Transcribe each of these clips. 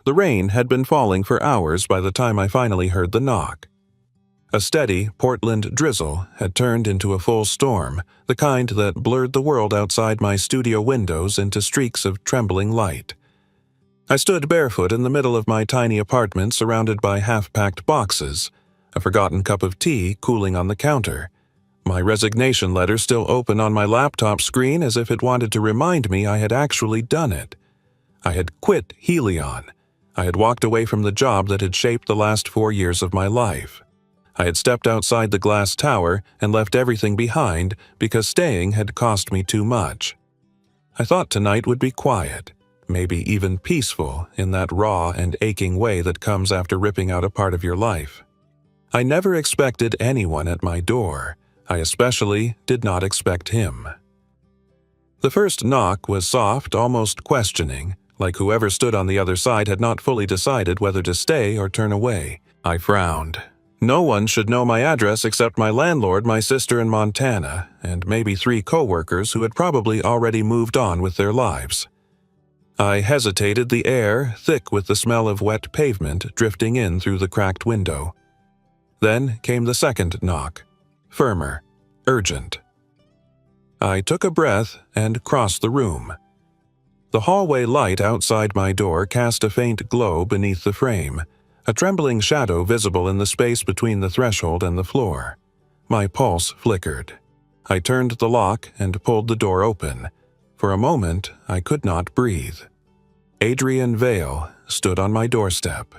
The rain had been falling for hours by the time I finally heard the knock. A steady Portland drizzle had turned into a full storm, the kind that blurred the world outside my studio windows into streaks of trembling light. I stood barefoot in the middle of my tiny apartment surrounded by half-packed boxes, a forgotten cup of tea cooling on the counter, my resignation letter still open on my laptop screen as if it wanted to remind me I had actually done it. I had quit Helion. I had walked away from the job that had shaped the last 4 years of my life. I had stepped outside the glass tower and left everything behind because staying had cost me too much. I thought tonight would be quiet, maybe even peaceful in that raw and aching way that comes after ripping out a part of your life. I never expected anyone at my door. I especially did not expect him. The first knock was soft, almost questioning, like whoever stood on the other side had not fully decided whether to stay or turn away. I frowned. No one should know my address except my landlord, my sister in Montana, and maybe 3 coworkers who had probably already moved on with their lives. I hesitated, the air thick with the smell of wet pavement drifting in through the cracked window. Then came the second knock, firmer, urgent. I took a breath and crossed the room. The hallway light outside my door cast a faint glow beneath the frame, a trembling shadow visible in the space between the threshold and the floor. My pulse flickered. I turned the lock and pulled the door open. For a moment, I could not breathe. Adrian Vale stood on my doorstep.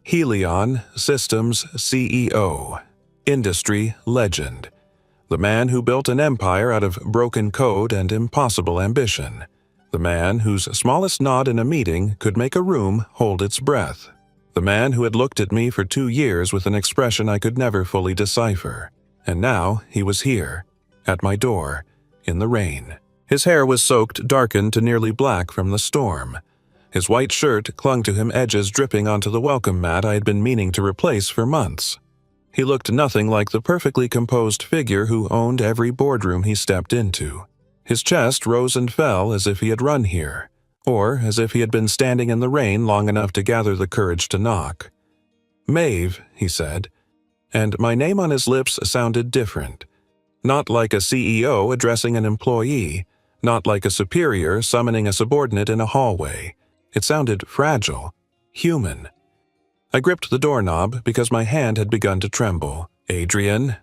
Helion Systems CEO, industry legend, the man who built an empire out of broken code and impossible ambition, the man whose smallest nod in a meeting could make a room hold its breath. The man who had looked at me for 2 years with an expression I could never fully decipher. And now he was here, at my door, in the rain. His hair was soaked, darkened to nearly black from the storm. His white shirt clung to him, edges dripping onto the welcome mat I had been meaning to replace for months. He looked nothing like the perfectly composed figure who owned every boardroom he stepped into. His chest rose and fell as if he had run here, or as if he had been standing in the rain long enough to gather the courage to knock. "Maeve," he said, and my name on his lips sounded different. Not like a CEO addressing an employee, not like a superior summoning a subordinate in a hallway. It sounded fragile, human. I gripped the doorknob because my hand had begun to tremble. "Adrian?"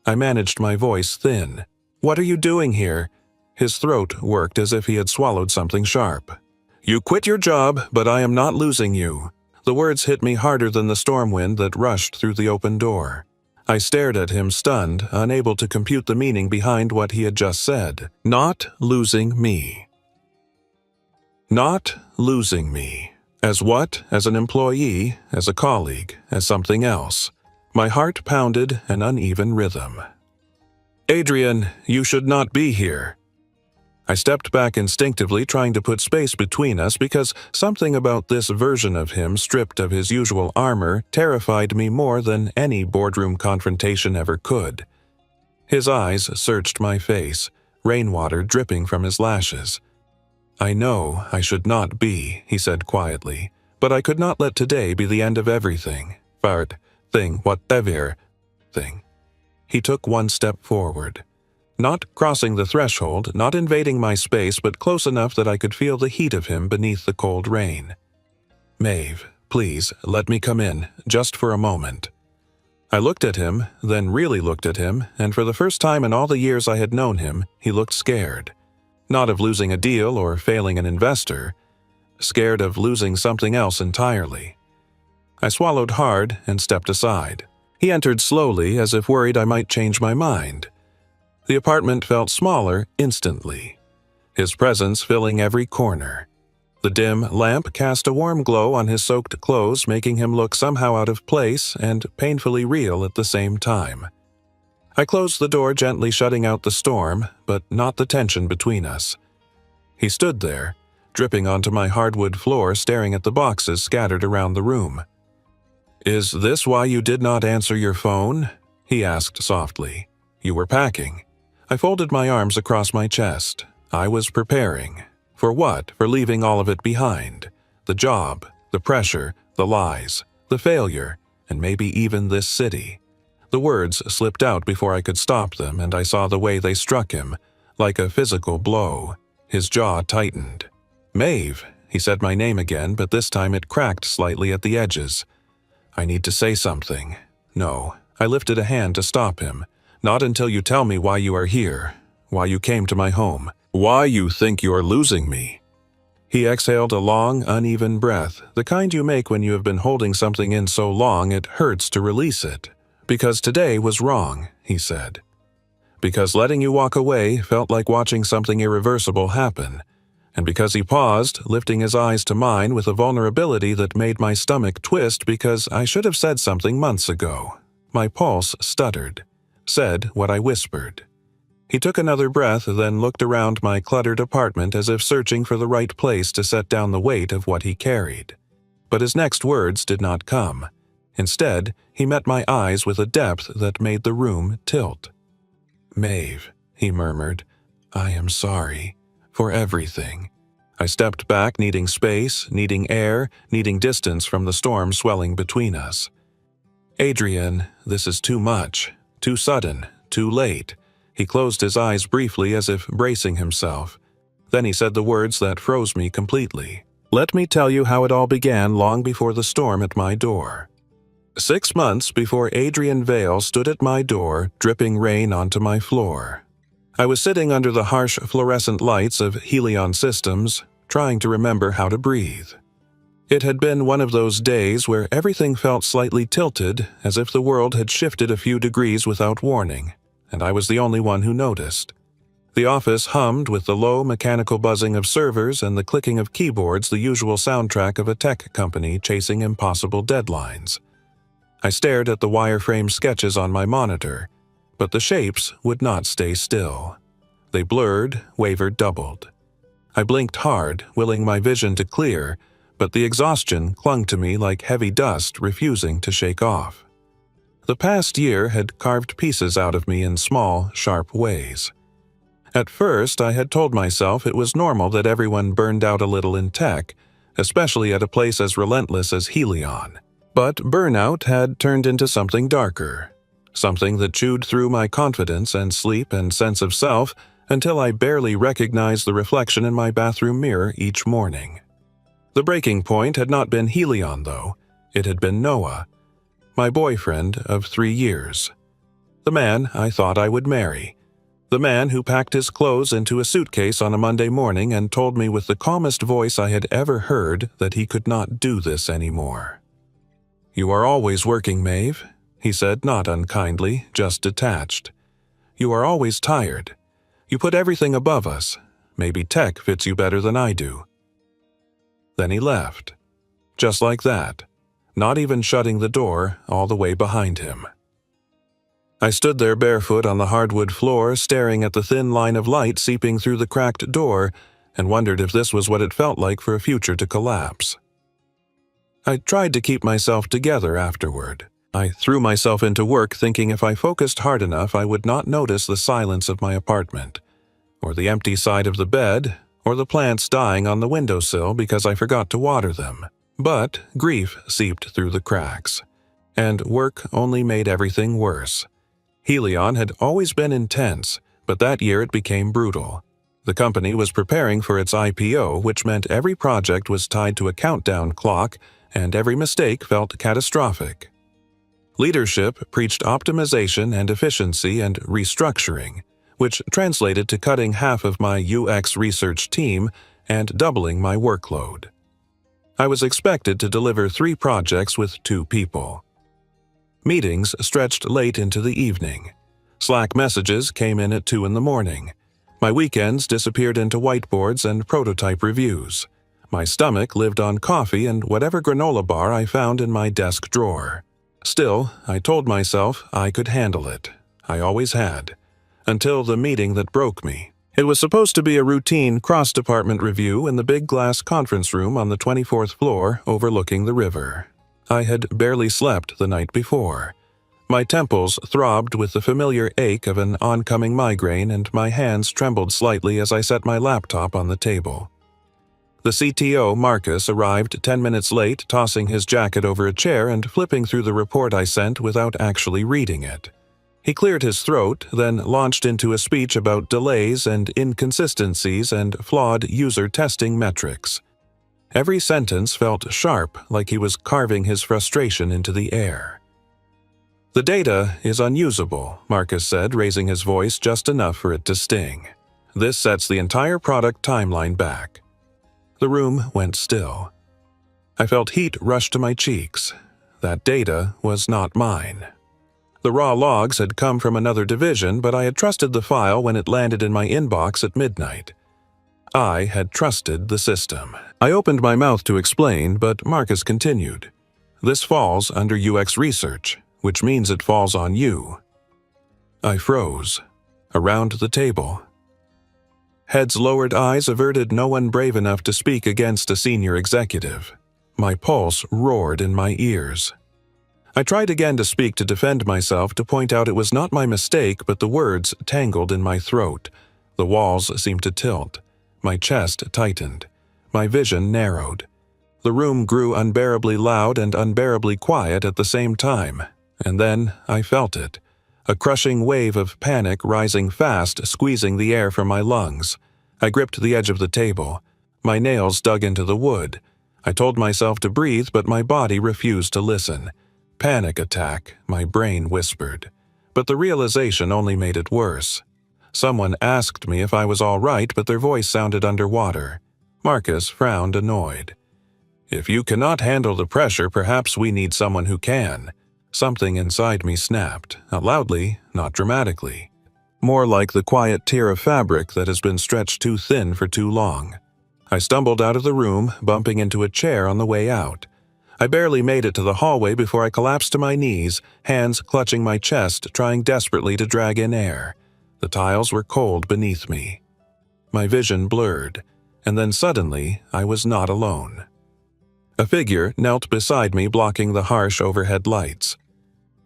I managed my voice thin. "What are you doing here?" His throat worked as if he had swallowed something sharp. "You quit your job, but I am not losing you." The words hit me harder than the storm wind that rushed through the open door. I stared at him, stunned, unable to compute the meaning behind what he had just said. Not losing me. Not losing me. As what? As an employee, as a colleague, as something else. My heart pounded an uneven rhythm. "Adrian, you should not be here." I stepped back instinctively, trying to put space between us because something about this version of him, stripped of his usual armor, terrified me more than any boardroom confrontation ever could. His eyes searched my face, rainwater dripping from his lashes. "I know I should not be," he said quietly, "but I could not let today be the end of everything. Whatever thing. He took one step forward. Not crossing the threshold, not invading my space, but close enough that I could feel the heat of him beneath the cold rain. "Maeve, please, let me come in, just for a moment." I looked at him, then really looked at him, and for the first time in all the years I had known him, he looked scared. Not of losing a deal or failing an investor. Scared of losing something else entirely. I swallowed hard and stepped aside. He entered slowly, as if worried I might change my mind. The apartment felt smaller instantly, his presence filling every corner. The dim lamp cast a warm glow on his soaked clothes, making him look somehow out of place and painfully real at the same time. I closed the door, gently shutting out the storm, but not the tension between us. He stood there, dripping onto my hardwood floor, staring at the boxes scattered around the room. "Is this why you did not answer your phone?" he asked softly. "You were packing." I folded my arms across my chest. I was preparing. For what? For leaving all of it behind. The job, The pressure, the lies, the failure, and maybe even this city. The words slipped out before I could stop them, and I saw the way they struck him, like a physical blow. His jaw tightened. "Maeve," he said my name again, but this time it cracked slightly at the edges. I need to say something. No, I lifted a hand to stop him. "Not until you tell me why you are here, why you came to my home, why you think you're losing me." He exhaled a long, uneven breath, the kind you make when you have been holding something in so long it hurts to release it. "Because today was wrong," he said. "Because letting you walk away felt like watching something irreversible happen." And because he paused, lifting his eyes to mine with a vulnerability that made my stomach twist because I should have said something months ago. My pulse stuttered, said what I whispered. He took another breath, then looked around my cluttered apartment as if searching for the right place to set down the weight of what he carried. But his next words did not come. Instead, he met my eyes with a depth that made the room tilt. "Maeve," he murmured, "I am sorry. For everything." I stepped back, needing space, needing air, needing distance from the storm swelling between us. "Adrian, this is too much. Too sudden. Too late." He closed his eyes briefly as if bracing himself. Then he said the words that froze me completely. "Let me tell you how it all began long before the storm at my door." 6 months before Adrian Vale stood at my door, dripping rain onto my floor. I was sitting under the harsh fluorescent lights of Helion Systems, trying to remember how to breathe. It had been one of those days where everything felt slightly tilted, as if the world had shifted a few degrees without warning, and I was the only one who noticed. The office hummed with the low mechanical buzzing of servers and the clicking of keyboards, the usual soundtrack of a tech company chasing impossible deadlines. I stared at the wireframe sketches on my monitor, but the shapes would not stay still. They blurred, wavered, doubled. I blinked hard, willing my vision to clear, but the exhaustion clung to me like heavy dust refusing to shake off. The past year had carved pieces out of me in small, sharp ways. At first, I had told myself it was normal that everyone burned out a little in tech, especially at a place as relentless as Helion. But burnout had turned into something darker. Something that chewed through my confidence and sleep and sense of self until I barely recognized the reflection in my bathroom mirror each morning. The breaking point had not been Helion, though. It had been Noah, my boyfriend of 3 years. The man I thought I would marry. The man who packed his clothes into a suitcase on a Monday morning and told me with the calmest voice I had ever heard that he could not do this anymore. "You are always working, Maeve," he said, not unkindly, just detached. "You are always tired. You put everything above us. Maybe tech fits you better than I do." Then he left. Just like that, not even shutting the door all the way behind him. I stood there barefoot on the hardwood floor, staring at the thin line of light seeping through the cracked door, and wondered if this was what it felt like for a future to collapse. I tried to keep myself together afterward. I threw myself into work thinking if I focused hard enough I would not notice the silence of my apartment, or the empty side of the bed, or the plants dying on the windowsill because I forgot to water them. But grief seeped through the cracks, and work only made everything worse. Helion had always been intense, but that year it became brutal. The company was preparing for its IPO, which meant every project was tied to a countdown clock, and every mistake felt catastrophic. Leadership preached optimization and efficiency and restructuring, which translated to cutting half of my UX research team and doubling my workload. I was expected to deliver 3 projects with 2 people. Meetings stretched late into the evening. Slack messages came in at 2 in the morning. My weekends disappeared into whiteboards and prototype reviews. My stomach lived on coffee and whatever granola bar I found in my desk drawer. Still, I told myself I could handle it. I always had. Until the meeting that broke me. It was supposed to be a routine cross-department review in the big glass conference room on the 24th floor overlooking the river. I had barely slept the night before. My temples throbbed with the familiar ache of an oncoming migraine and my hands trembled slightly as I set my laptop on the table. The CTO, Marcus, arrived 10 minutes late, tossing his jacket over a chair and flipping through the report I sent without actually reading it. He cleared his throat, then launched into a speech about delays and inconsistencies and flawed user testing metrics. Every sentence felt sharp, like he was carving his frustration into the air. "The data is unusable," Marcus said, raising his voice just enough for it to sting. "This sets the entire product timeline back." The room went still. I felt heat rush to my cheeks. That data was not mine. The raw logs had come from another division, but I had trusted the file when it landed in my inbox at midnight. I had trusted the system. I opened my mouth to explain, but Marcus continued. "This falls under UX research, which means it falls on you." I froze. Around the table, heads lowered, eyes averted, no one brave enough to speak against a senior executive. My pulse roared in my ears. I tried again to speak, to defend myself, to point out it was not my mistake, but the words tangled in my throat. The walls seemed to tilt. My chest tightened. My vision narrowed. The room grew unbearably loud and unbearably quiet at the same time, and then I felt it. A crushing wave of panic rising fast, squeezing the air from my lungs. I gripped the edge of the table. My nails dug into the wood. I told myself to breathe, but my body refused to listen. "Panic attack," my brain whispered. But the realization only made it worse. Someone asked me if I was all right, but their voice sounded underwater. Marcus frowned, annoyed. "If you cannot handle the pressure, perhaps we need someone who can." Something inside me snapped, not loudly, not dramatically. More like the quiet tear of fabric that has been stretched too thin for too long. I stumbled out of the room, bumping into a chair on the way out. I barely made it to the hallway before I collapsed to my knees, hands clutching my chest, trying desperately to drag in air. The tiles were cold beneath me. My vision blurred, and then suddenly I was not alone. A figure knelt beside me, blocking the harsh overhead lights.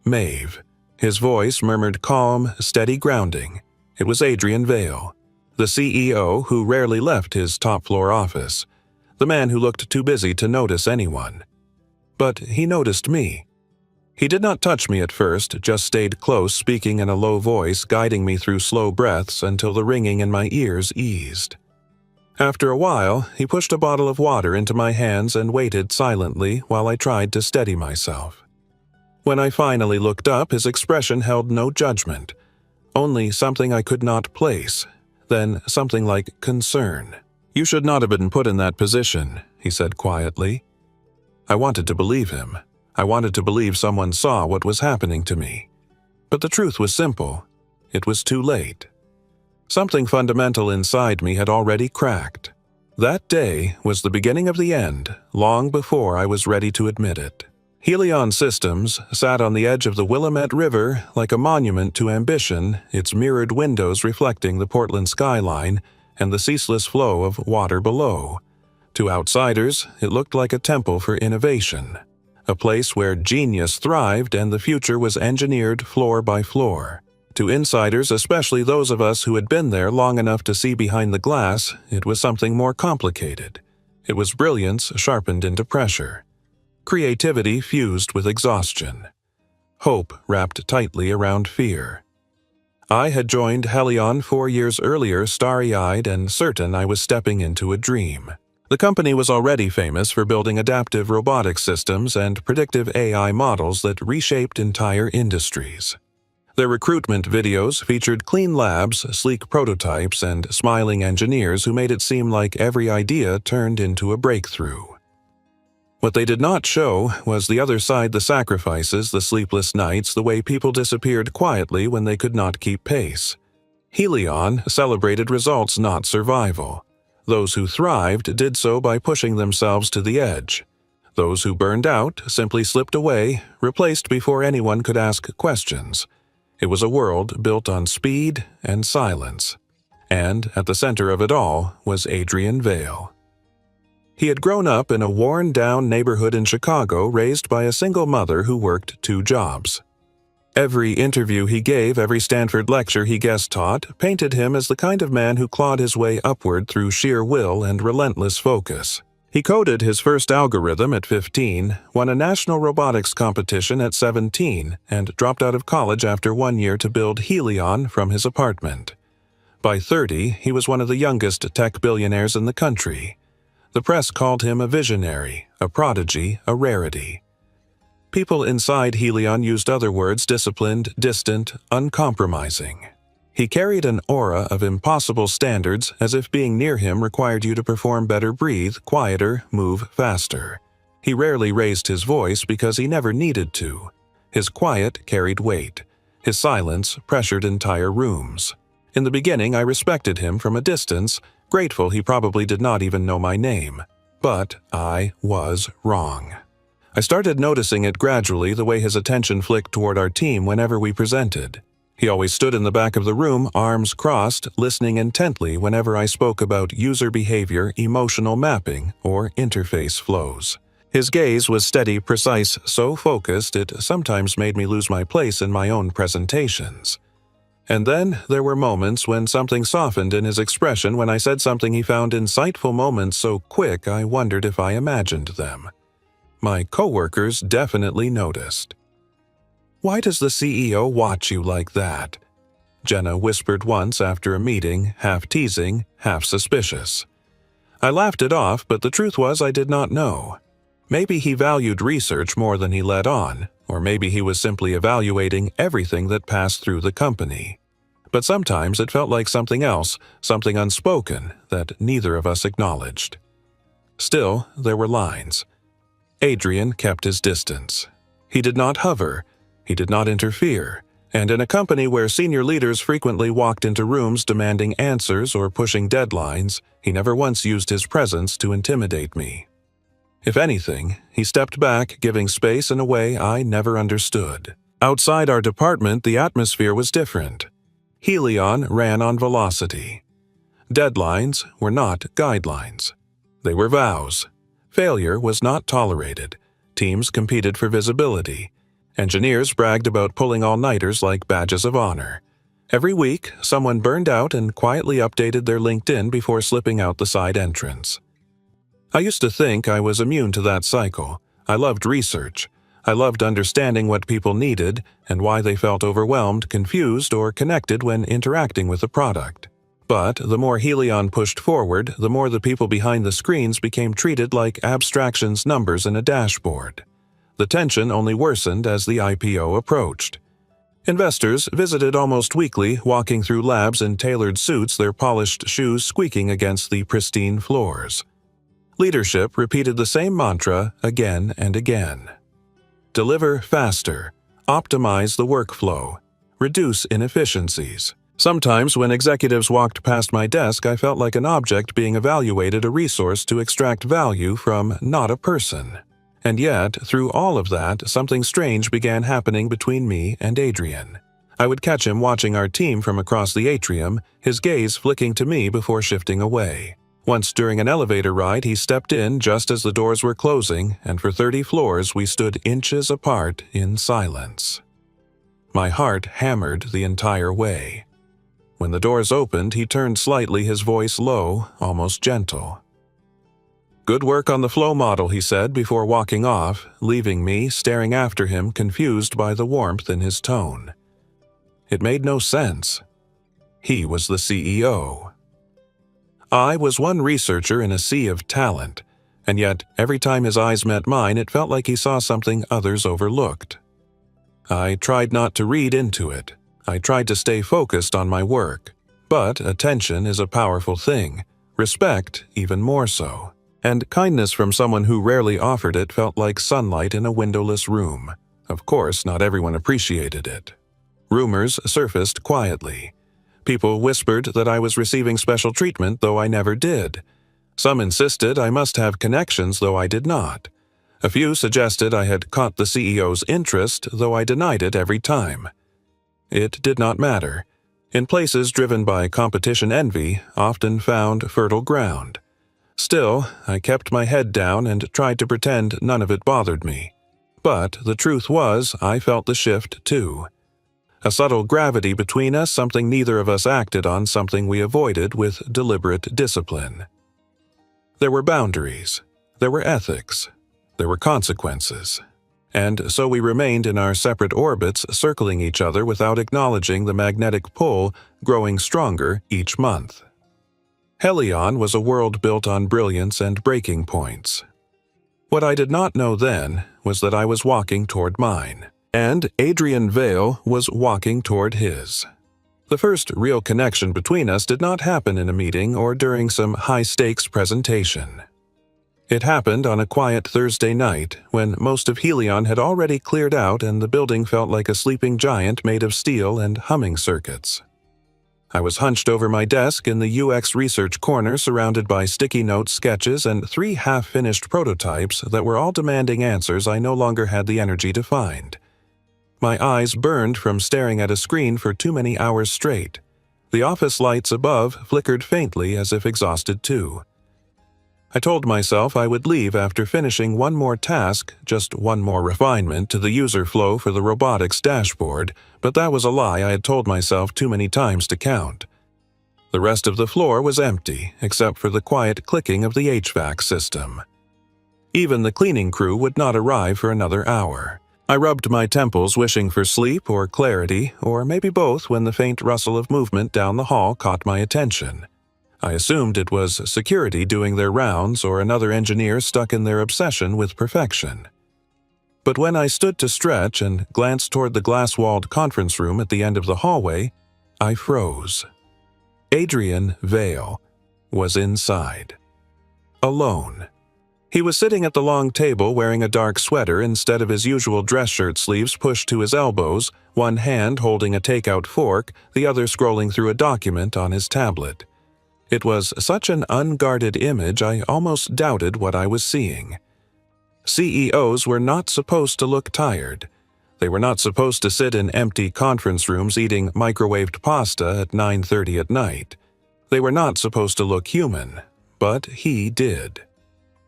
Maeve. His voice murmured calm, steady grounding. It was Adrian Vale, the CEO who rarely left his top-floor office, the man who looked too busy to notice anyone. But he noticed me. He did not touch me at first, just stayed close, speaking in a low voice, guiding me through slow breaths until the ringing in my ears eased. After a while, he pushed a bottle of water into my hands and waited silently while I tried to steady myself. When I finally looked up, his expression held no judgment, only something I could not place, then something like concern. "You should not have been put in that position," he said quietly. I wanted to believe him. I wanted to believe someone saw what was happening to me. But the truth was simple. It was too late. Something fundamental inside me had already cracked. That day was the beginning of the end, long before I was ready to admit it. Helion Systems sat on the edge of the Willamette River like a monument to ambition, its mirrored windows reflecting the Portland skyline and the ceaseless flow of water below. To outsiders, it looked like a temple for innovation, a place where genius thrived and the future was engineered floor by floor. To insiders, especially those of us who had been there long enough to see behind the glass, it was something more complicated. It was brilliance sharpened into pressure. Creativity fused with exhaustion. Hope wrapped tightly around fear. I had joined Helion 4 years earlier, starry-eyed and certain I was stepping into a dream. The company was already famous for building adaptive robotic systems and predictive AI models that reshaped entire industries. Their recruitment videos featured clean labs, sleek prototypes, and smiling engineers who made it seem like every idea turned into a breakthrough. What they did not show was the other side: the sacrifices, the sleepless nights, the way people disappeared quietly when they could not keep pace. Helion celebrated results, not survival. Those who thrived did so by pushing themselves to the edge. Those who burned out simply slipped away, replaced before anyone could ask questions. It was a world built on speed and silence. And at the center of it all was Adrian Vale. He had grown up in a worn-down neighborhood in Chicago, raised by a single mother who worked 2 jobs. Every interview he gave, every Stanford lecture he guest taught, painted him as the kind of man who clawed his way upward through sheer will and relentless focus. He coded his first algorithm at 15, won a national robotics competition at 17, and dropped out of college after 1 year to build Helion from his apartment. By 30, he was one of the youngest tech billionaires in the country. The press called him a visionary, a prodigy, a rarity. People inside Helion used other words: disciplined, distant, uncompromising. He carried an aura of impossible standards, as if being near him required you to perform better, breathe quieter, move faster. He rarely raised his voice because he never needed to. His quiet carried weight. His silence pressured entire rooms. In the beginning, I respected him from a distance, grateful he probably did not even know my name. But I was wrong. I started noticing it gradually, the way his attention flicked toward our team whenever we presented. He always stood in the back of the room, arms crossed, listening intently whenever I spoke about user behavior, emotional mapping, or interface flows. His gaze was steady, precise, so focused it sometimes made me lose my place in my own presentations. And then there were moments when something softened in his expression when I said something he found insightful, moments so quick I wondered if I imagined them. My coworkers definitely noticed. "Why does the CEO watch you like that?" Jenna whispered once after a meeting, half teasing, half suspicious. I laughed it off, but the truth was I did not know. Maybe he valued research more than he let on, or maybe he was simply evaluating everything that passed through the company. But sometimes it felt like something else, something unspoken that neither of us acknowledged. Still, there were lines. Adrian kept his distance. He did not hover. He did not interfere, and in a company where senior leaders frequently walked into rooms demanding answers or pushing deadlines, he never once used his presence to intimidate me. If anything, he stepped back, giving space in a way I never understood. Outside our department, the atmosphere was different. Helion ran on velocity. Deadlines were not guidelines. They were vows. Failure was not tolerated. Teams competed for visibility. Engineers bragged about pulling all-nighters like badges of honor. Every week, someone burned out and quietly updated their LinkedIn before slipping out the side entrance. I used to think I was immune to that cycle. I loved research. I loved understanding what people needed and why they felt overwhelmed, confused, or connected when interacting with a product. But the more Helion pushed forward, the more the people behind the screens became treated like abstractions, numbers in a dashboard. The tension only worsened as the IPO approached. Investors visited almost weekly, walking through labs in tailored suits, their polished shoes squeaking against the pristine floors. Leadership repeated the same mantra again and again. Deliver faster, optimize the workflow, reduce inefficiencies. Sometimes when executives walked past my desk, I felt like an object being evaluated, a resource to extract value from, not a person. And yet, through all of that, something strange began happening between me and Adrian. I would catch him watching our team from across the atrium, his gaze flicking to me before shifting away. Once during an elevator ride, he stepped in just as the doors were closing, and for 30 floors we stood inches apart in silence. My heart hammered the entire way. When the doors opened, he turned slightly, his voice low, almost gentle. "Good work on the flow model," he said before walking off, leaving me staring after him, confused by the warmth in his tone. It made no sense. He was the CEO. I was one researcher in a sea of talent, and yet every time his eyes met mine, it felt like he saw something others overlooked. I tried not to read into it. I tried to stay focused on my work. But attention is a powerful thing, respect even more so. And kindness from someone who rarely offered it felt like sunlight in a windowless room. Of course, not everyone appreciated it. Rumors surfaced quietly. People whispered that I was receiving special treatment, though I never did. Some insisted I must have connections, though I did not. A few suggested I had caught the CEO's interest, though I denied it every time. It did not matter. In places driven by competition envy, often found fertile ground. Still, I kept my head down and tried to pretend none of it bothered me. But the truth was, I felt the shift too. A subtle gravity between us, something neither of us acted on, something we avoided with deliberate discipline. There were boundaries. There were ethics. There were consequences. And so we remained in our separate orbits, circling each other without acknowledging the magnetic pull growing stronger each month. Helion was a world built on brilliance and breaking points. What I did not know then was that I was walking toward mine, and Adrian Vale was walking toward his. The first real connection between us did not happen in a meeting or during some high-stakes presentation. It happened on a quiet Thursday night when most of Helion had already cleared out and the building felt like a sleeping giant made of steel and humming circuits. I was hunched over my desk in the UX research corner, surrounded by sticky note sketches and 3 half-finished prototypes that were all demanding answers I no longer had the energy to find. My eyes burned from staring at a screen for too many hours straight. The office lights above flickered faintly as if exhausted too. I told myself I would leave after finishing one more task, just one more refinement to the user flow for the robotics dashboard, but that was a lie I had told myself too many times to count. The rest of the floor was empty, except for the quiet clicking of the HVAC system. Even the cleaning crew would not arrive for another hour. I rubbed my temples, wishing for sleep or clarity, or maybe both, when the faint rustle of movement down the hall caught my attention. I assumed it was security doing their rounds or another engineer stuck in their obsession with perfection. But when I stood to stretch and glanced toward the glass-walled conference room at the end of the hallway, I froze. Adrian Vale was inside. Alone. He was sitting at the long table wearing a dark sweater instead of his usual dress shirt sleeves pushed to his elbows, one hand holding a takeout fork, the other scrolling through a document on his tablet. It was such an unguarded image I almost doubted what I was seeing. CEOs were not supposed to look tired. They were not supposed to sit in empty conference rooms eating microwaved pasta at 9:30 at night. They were not supposed to look human, but he did.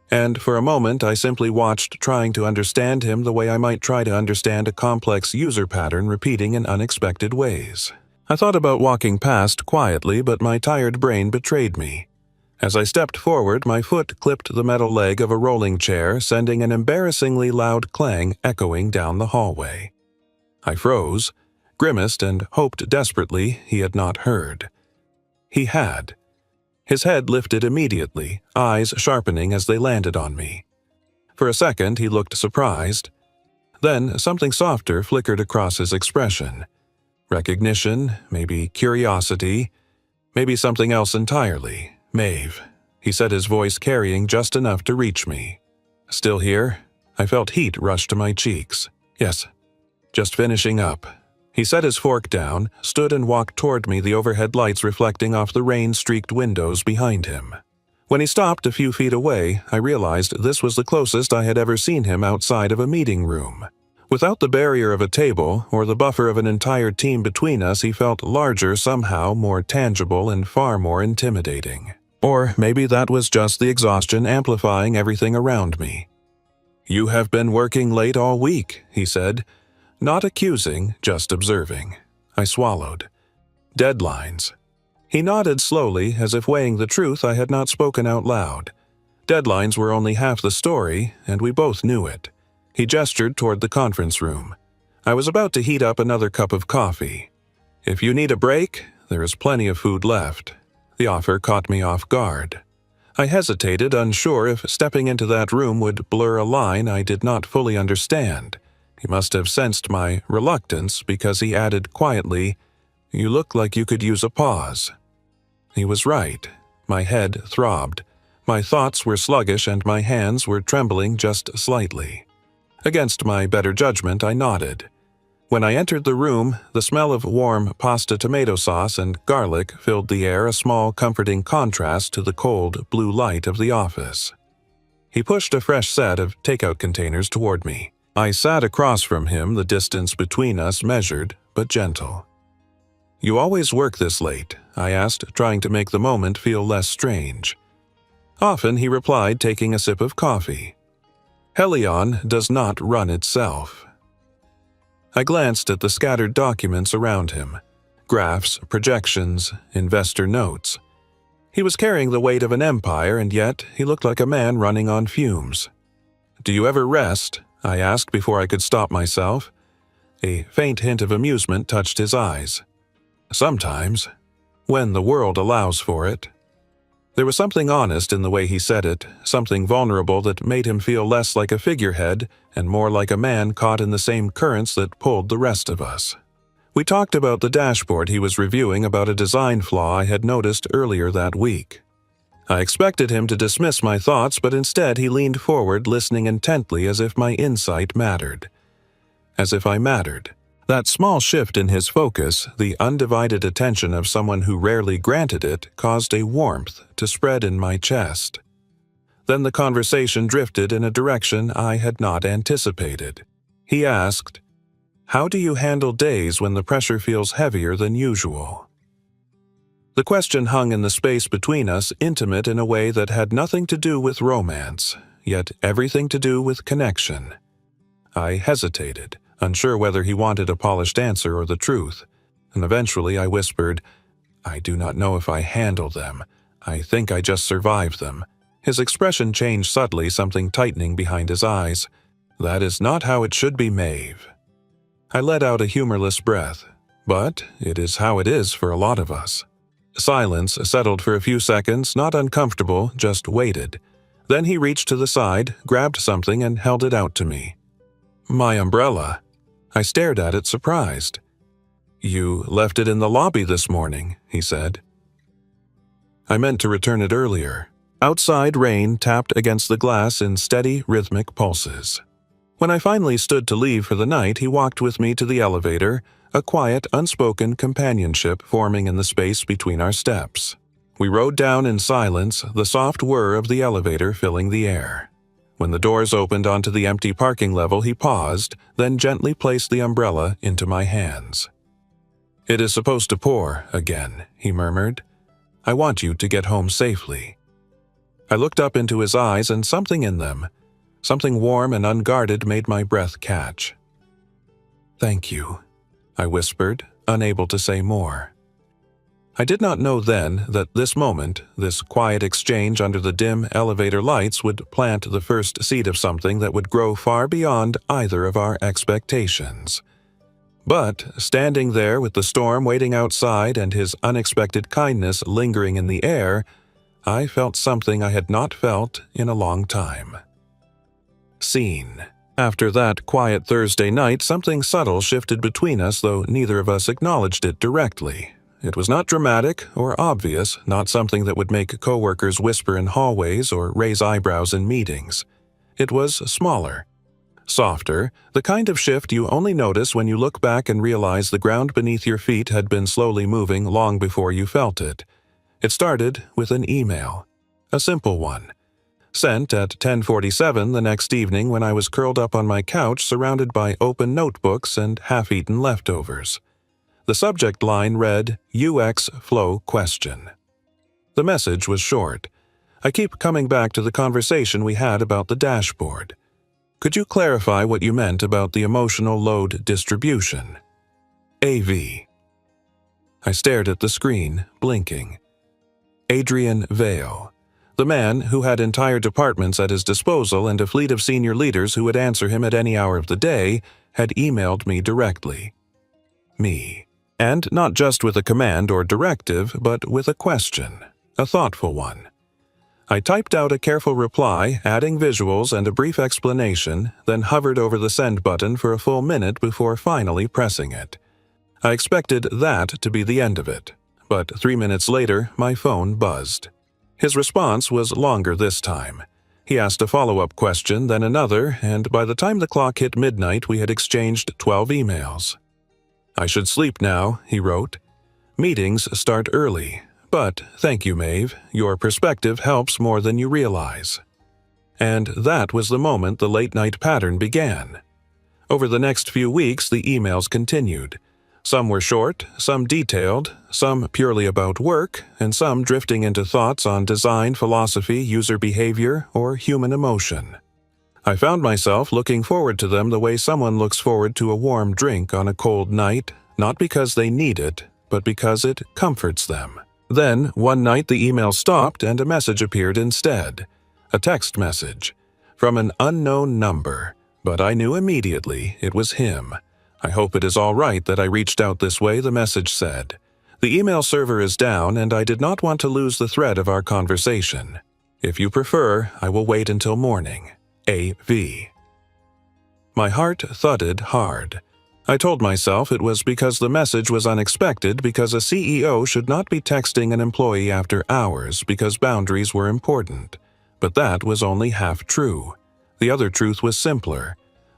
And for a moment I simply watched, trying to understand him the way I might try to understand a complex user pattern repeating in unexpected ways. I thought about walking past quietly, but my tired brain betrayed me. As I stepped forward, my foot clipped the metal leg of a rolling chair, sending an embarrassingly loud clang echoing down the hallway. I froze, grimaced, and hoped desperately he had not heard. He had. His head lifted immediately, eyes sharpening as they landed on me. For a second he looked surprised. Then something softer flickered across his expression. Recognition, maybe curiosity, maybe something else entirely. "Maeve," he said, his voice carrying just enough to reach me. "Still here?" I felt heat rush to my cheeks. "Yes. Just finishing up." He set his fork down, stood and walked toward me, the overhead lights reflecting off the rain-streaked windows behind him. When he stopped a few feet away, I realized this was the closest I had ever seen him outside of a meeting room. Without the barrier of a table or the buffer of an entire team between us, he felt larger somehow, more tangible and far more intimidating. Or maybe that was just the exhaustion amplifying everything around me. "You have been working late all week," he said. Not accusing, just observing. I swallowed. "Deadlines." He nodded slowly, as if weighing the truth I had not spoken out loud. Deadlines were only half the story, and we both knew it. He gestured toward the conference room. I was about to heat up another cup of coffee. "If you need a break, there is plenty of food left." The offer caught me off guard. I hesitated, unsure if stepping into that room would blur a line I did not fully understand. He must have sensed my reluctance because he added quietly, "You look like you could use a pause." He was right. My head throbbed. My thoughts were sluggish and my hands were trembling just slightly. Against my better judgment, I nodded. When I entered the room, the smell of warm pasta tomato sauce and garlic filled the air, a small, comforting contrast to the cold, blue light of the office. He pushed a fresh set of takeout containers toward me. I sat across from him, the distance between us measured but gentle. "You always work this late?" I asked, trying to make the moment feel less strange. "Often," he replied, taking a sip of coffee. "Helion does not run itself." I glanced at the scattered documents around him. Graphs, projections, investor notes. He was carrying the weight of an empire, and yet he looked like a man running on fumes. "Do you ever rest?" I asked before I could stop myself. A faint hint of amusement touched his eyes. "Sometimes, when the world allows for it." There was something honest in the way he said it, something vulnerable that made him feel less like a figurehead and more like a man caught in the same currents that pulled the rest of us. We talked about the dashboard he was reviewing, about a design flaw I had noticed earlier that week. I expected him to dismiss my thoughts, but instead he leaned forward, listening intently as if my insight mattered. As if I mattered. That small shift in his focus, the undivided attention of someone who rarely granted it, caused a warmth to spread in my chest. Then the conversation drifted in a direction I had not anticipated. He asked, "How do you handle days when the pressure feels heavier than usual?" The question hung in the space between us, intimate in a way that had nothing to do with romance, yet everything to do with connection. I hesitated, unsure whether he wanted a polished answer or the truth, and eventually I whispered, "I do not know if I handle them. I think I just survive them." His expression changed subtly, something tightening behind his eyes. "That is not how it should be, Maeve." I let out a humorless breath, but it is how it is for a lot of us. Silence settled for a few seconds, not uncomfortable, just waited. Then he reached to the side, grabbed something, and held it out to me. "My umbrella." I stared at it, surprised. "You left it in the lobby this morning," he said. I meant to return it earlier. Outside rain tapped against the glass in steady, rhythmic pulses. When I finally stood to leave for the night, he walked with me to the elevator, a quiet, unspoken companionship forming in the space between our steps. We rode down in silence, the soft whir of the elevator filling the air. When the doors opened onto the empty parking level, he paused, then gently placed the umbrella into my hands. "It is supposed to pour again," he murmured. "I want you to get home safely." I looked up into his eyes, and something in them, something warm and unguarded, made my breath catch. "Thank you," I whispered, unable to say more. I did not know then that this moment, this quiet exchange under the dim elevator lights, would plant the first seed of something that would grow far beyond either of our expectations. But, standing there with the storm waiting outside and his unexpected kindness lingering in the air, I felt something I had not felt in a long time. Seen. After that quiet Thursday night, something subtle shifted between us, though neither of us acknowledged it directly. It was not dramatic or obvious, not something that would make coworkers whisper in hallways or raise eyebrows in meetings. It was smaller, softer, the kind of shift you only notice when you look back and realize the ground beneath your feet had been slowly moving long before you felt it. It started with an email, a simple one, sent at 10:47 the next evening when I was curled up on my couch surrounded by open notebooks and half-eaten leftovers. The subject line read, "UX Flow Question." The message was short. I keep coming back to the conversation we had about the dashboard. Could you clarify what you meant about the emotional load distribution? AV. I stared at the screen, blinking. Adrian Vale, the man who had entire departments at his disposal and a fleet of senior leaders who would answer him at any hour of the day, had emailed me directly. Me. And not just with a command or directive, but with a question, a thoughtful one. I typed out a careful reply, adding visuals and a brief explanation, then hovered over the send button for a full minute before finally pressing it. I expected that to be the end of it, but 3 minutes later, my phone buzzed. His response was longer this time. He asked a follow-up question, then another, and by the time the clock hit midnight, we had exchanged 12 emails. "I should sleep now," he wrote. "Meetings start early, but thank you, Maeve. Your perspective helps more than you realize." And that was the moment the late-night pattern began. Over the next few weeks, the emails continued. Some were short, some detailed, some purely about work, and some drifting into thoughts on design, philosophy, user behavior, or human emotion. I found myself looking forward to them the way someone looks forward to a warm drink on a cold night, not because they need it, but because it comforts them. Then, one night the email stopped and a message appeared instead. A text message. From an unknown number. But I knew immediately it was him. I hope it is all right that I reached out this way, the message said. The email server is down and I did not want to lose the thread of our conversation. If you prefer, I will wait until morning. A.V. My heart thudded hard. I told myself it was because the message was unexpected because a CEO should not be texting an employee after hours because boundaries were important. But that was only half true. The other truth was simpler.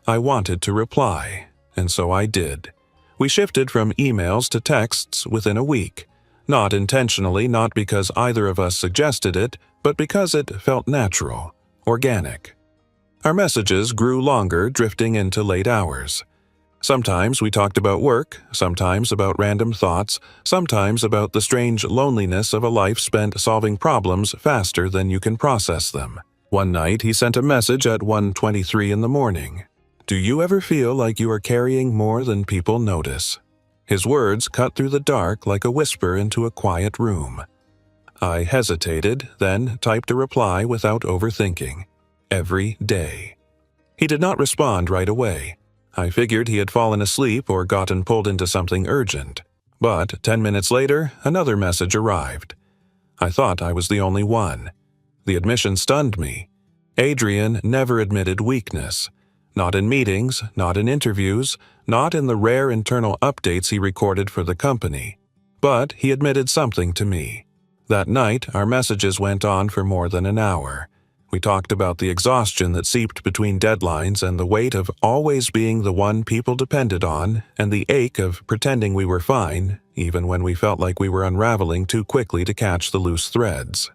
I wanted to reply, and so I did. We shifted from emails to texts within a week. Not intentionally, not because either of us suggested it, but because it felt natural, organic. Our messages grew longer, drifting into late hours. Sometimes we talked about work, sometimes about random thoughts, sometimes about the strange loneliness of a life spent solving problems faster than you can process them. One night he sent a message at 1:23 in the morning. Do you ever feel like you are carrying more than people notice? His words cut through the dark like a whisper into a quiet room. I hesitated, then typed a reply without overthinking. Every day. He did not respond right away. I figured he had fallen asleep or gotten pulled into something urgent. But 10 minutes later, another message arrived. I thought I was the only one. The admission stunned me. Adrian never admitted weakness. Not in meetings, not in interviews, not in the rare internal updates he recorded for the company. But he admitted something to me. That night, our messages went on for more than an hour. We talked about the exhaustion that seeped between deadlines and the weight of always being the one people depended on and the ache of pretending we were fine, even when we felt like we were unraveling too quickly to catch the loose threads.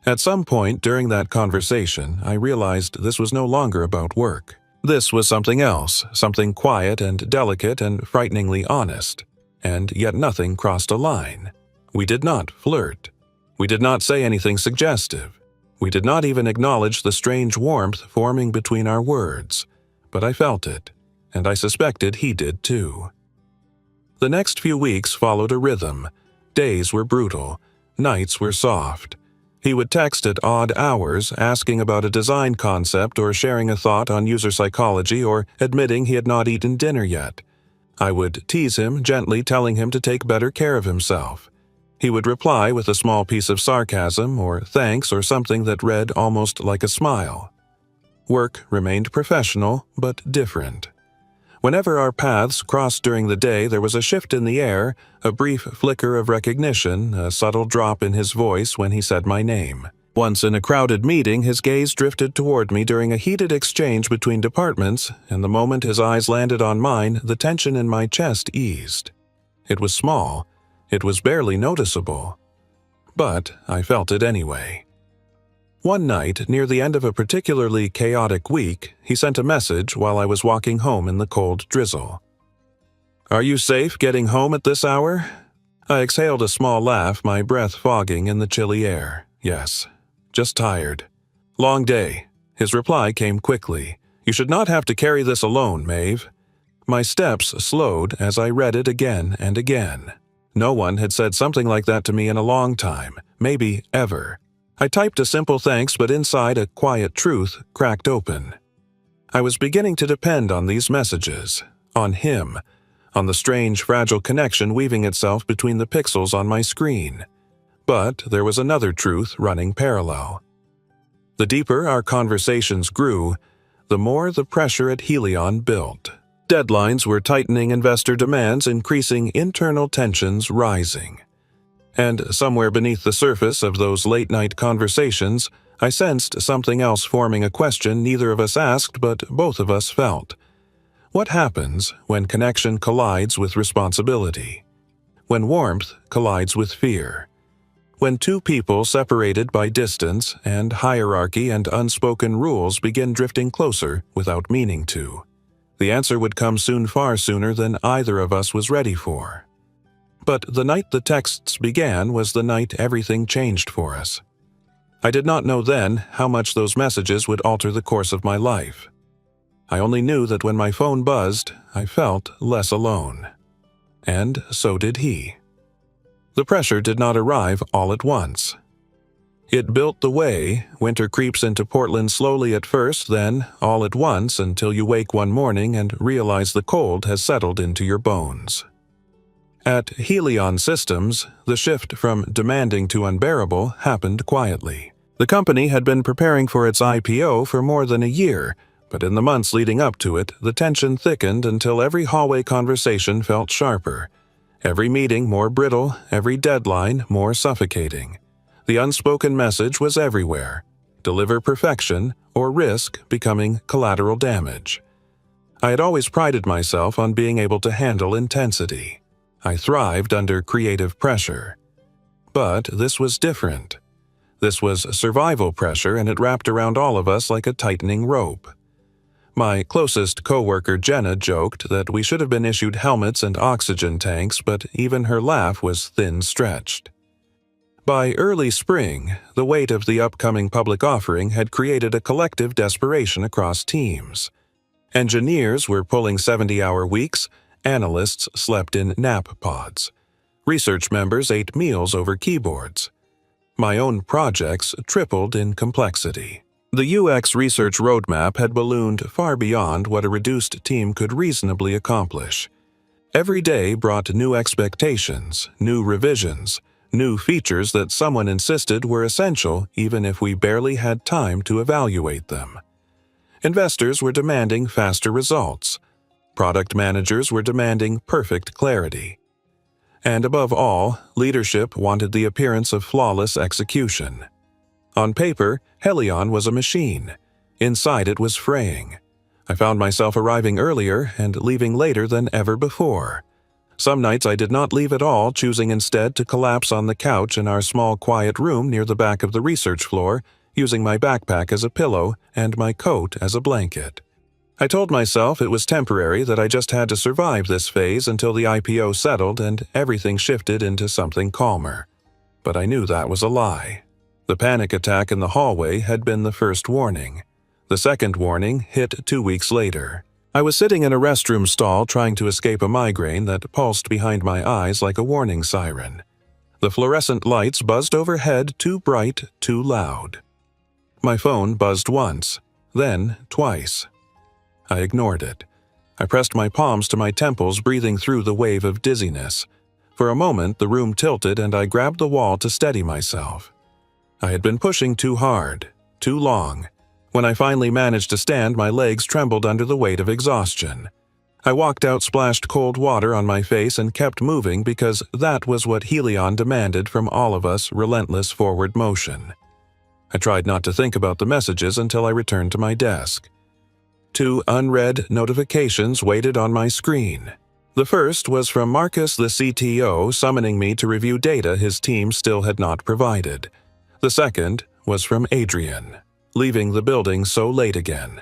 At some point during that conversation, I realized this was no longer about work. This was something else, something quiet and delicate and frighteningly honest. And yet nothing crossed a line. We did not flirt. We did not say anything suggestive. We did not even acknowledge the strange warmth forming between our words, but I felt it, and I suspected he did too. The next few weeks followed a rhythm. Days were brutal, nights were soft. He would text at odd hours, asking about a design concept or sharing a thought on user psychology or admitting he had not eaten dinner yet. I would tease him, gently telling him to take better care of himself. He would reply with a small piece of sarcasm or thanks or something that read almost like a smile. Work remained professional, but different. Whenever our paths crossed during the day, there was a shift in the air, a brief flicker of recognition, a subtle drop in his voice when he said my name. Once in a crowded meeting, his gaze drifted toward me during a heated exchange between departments, and the moment his eyes landed on mine, the tension in my chest eased. It was small. It was barely noticeable. But I felt it anyway. One night, near the end of a particularly chaotic week, he sent a message while I was walking home in the cold drizzle. Are you safe getting home at this hour? I exhaled a small laugh, my breath fogging in the chilly air. Yes, just tired. Long day. His reply came quickly. You should not have to carry this alone, Maeve. My steps slowed as I read it again and again. No one had said something like that to me in a long time, maybe ever. I typed a simple thanks, but inside a quiet truth cracked open. I was beginning to depend on these messages, on him, on the strange, fragile connection weaving itself between the pixels on my screen. But there was another truth running parallel. The deeper our conversations grew, the more the pressure at Helion built. Deadlines were tightening, investor demands increasing, internal tensions rising. And somewhere beneath the surface of those late-night conversations, I sensed something else forming, a question neither of us asked but both of us felt. What happens when connection collides with responsibility? When warmth collides with fear? When two people separated by distance and hierarchy and unspoken rules begin drifting closer without meaning to? The answer would come soon, far sooner than either of us was ready for. But the night the texts began was the night everything changed for us. I did not know then how much those messages would alter the course of my life. I only knew that when my phone buzzed, I felt less alone. And so did he. The pressure did not arrive all at once. It built the way. Winter creeps into Portland slowly at first, then all at once until you wake one morning and realize the cold has settled into your bones. At Helion Systems, the shift from demanding to unbearable happened quietly. The company had been preparing for its IPO for more than a year, but in the months leading up to it, the tension thickened until every hallway conversation felt sharper, every meeting more brittle, every deadline more suffocating. The unspoken message was everywhere: deliver perfection or risk becoming collateral damage. I had always prided myself on being able to handle intensity. I thrived under creative pressure. But this was different. This was survival pressure, and it wrapped around all of us like a tightening rope. My closest coworker Jenna joked that we should have been issued helmets and oxygen tanks, but even her laugh was thin-stretched. By early spring, the weight of the upcoming public offering had created a collective desperation across teams. Engineers were pulling 70-hour weeks, analysts slept in nap pods. Research members ate meals over keyboards. My own projects tripled in complexity. The UX research roadmap had ballooned far beyond what a reduced team could reasonably accomplish. Every day brought new expectations, new revisions, new features that someone insisted were essential even if we barely had time to evaluate them. Investors were demanding faster results. Product managers were demanding perfect clarity. And above all, leadership wanted the appearance of flawless execution. On paper, Helion was a machine. Inside it was fraying. I found myself arriving earlier and leaving later than ever before. Some nights I did not leave at all, choosing instead to collapse on the couch in our small quiet room near the back of the research floor, using my backpack as a pillow and my coat as a blanket. I told myself it was temporary, that I just had to survive this phase until the IPO settled and everything shifted into something calmer. But I knew that was a lie. The panic attack in the hallway had been the first warning. The second warning hit 2 weeks later. I was sitting in a restroom stall trying to escape a migraine that pulsed behind my eyes like a warning siren. The fluorescent lights buzzed overhead, too bright, too loud. My phone buzzed once, then twice. I ignored it. I pressed my palms to my temples, breathing through the wave of dizziness. For a moment, the room tilted and I grabbed the wall to steady myself. I had been pushing too hard, too long. When I finally managed to stand, my legs trembled under the weight of exhaustion. I walked out, splashed cold water on my face, and kept moving because that was what Helion demanded from all of us: relentless forward motion. I tried not to think about the messages until I returned to my desk. 2 unread notifications waited on my screen. The first was from Marcus, the CTO, summoning me to review data his team still had not provided. The second was from Adrian, leaving the building so late again.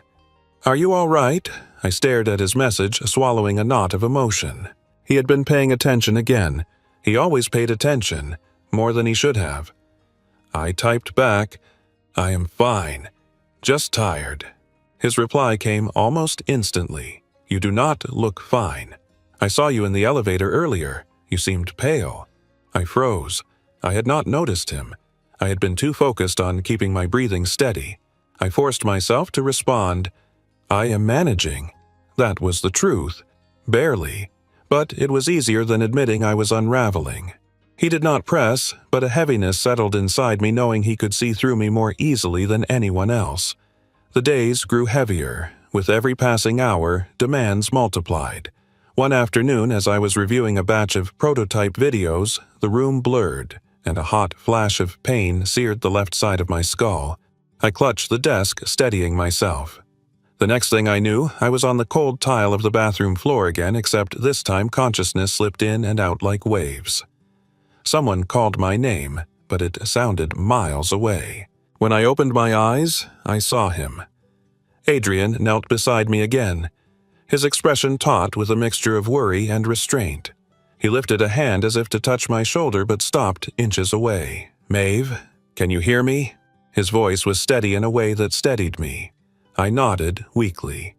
"Are you all right?" I stared at his message, swallowing a knot of emotion. He had been paying attention again. He always paid attention, more than he should have. I typed back, "I am fine, just tired." His reply came almost instantly. "You do not look fine. I saw you in the elevator earlier. You seemed pale." I froze. I had not noticed him. I had been too focused on keeping my breathing steady. I forced myself to respond, "I am managing." That was the truth. Barely. But it was easier than admitting I was unraveling. He did not press, but a heaviness settled inside me, knowing he could see through me more easily than anyone else. The days grew heavier. With every passing hour, demands multiplied. One afternoon, as I was reviewing a batch of prototype videos, the room blurred, and a hot flash of pain seared the left side of my skull. I clutched the desk, steadying myself. The next thing I knew, I was on the cold tile of the bathroom floor again, except this time consciousness slipped in and out like waves. Someone called my name, but it sounded miles away. When I opened my eyes, I saw him. Adrian knelt beside me again, his expression taut with a mixture of worry and restraint. He lifted a hand as if to touch my shoulder but stopped inches away. "Maeve, can you hear me?" His voice was steady in a way that steadied me. I nodded weakly,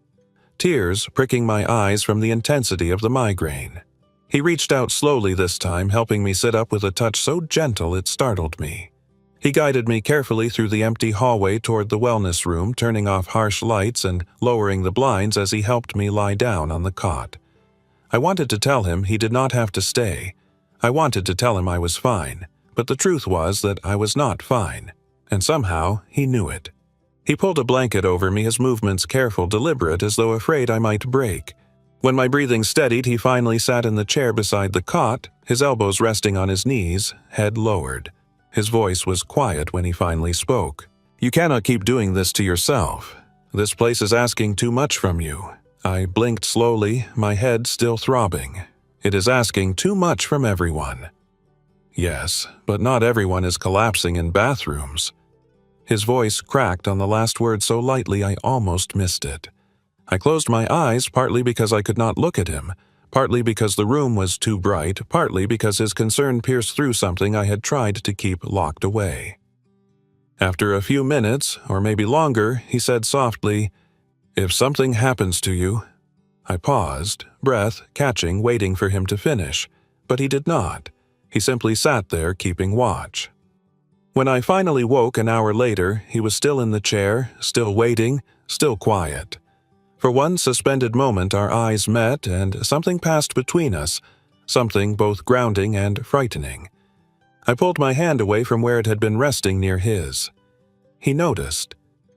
tears pricking my eyes from the intensity of the migraine. He reached out slowly this time, helping me sit up with a touch so gentle it startled me. He guided me carefully through the empty hallway toward the wellness room, turning off harsh lights and lowering the blinds as he helped me lie down on the cot. I wanted to tell him he did not have to stay. I wanted to tell him I was fine, but the truth was that I was not fine, and somehow he knew it. He pulled a blanket over me, his movements careful, deliberate, as though afraid I might break. When my breathing steadied, he finally sat in the chair beside the cot, his elbows resting on his knees, head lowered. His voice was quiet when he finally spoke. "You cannot keep doing this to yourself. This place is asking too much from you." I blinked slowly, my head still throbbing. "It is asking too much from everyone." "Yes, but not everyone is collapsing in bathrooms." His voice cracked on the last word so lightly I almost missed it. I closed my eyes, partly because I could not look at him, partly because the room was too bright, partly because his concern pierced through something I had tried to keep locked away. After a few minutes, or maybe longer, he said softly, "If something happens to you—" I paused, breath catching, waiting for him to finish, but he did not. He simply sat there, keeping watch. When I finally woke an hour later, he was still in the chair, still waiting, still quiet. For one suspended moment our eyes met and something passed between us, something both grounding and frightening. I pulled my hand away from where it had been resting near his. He noticed,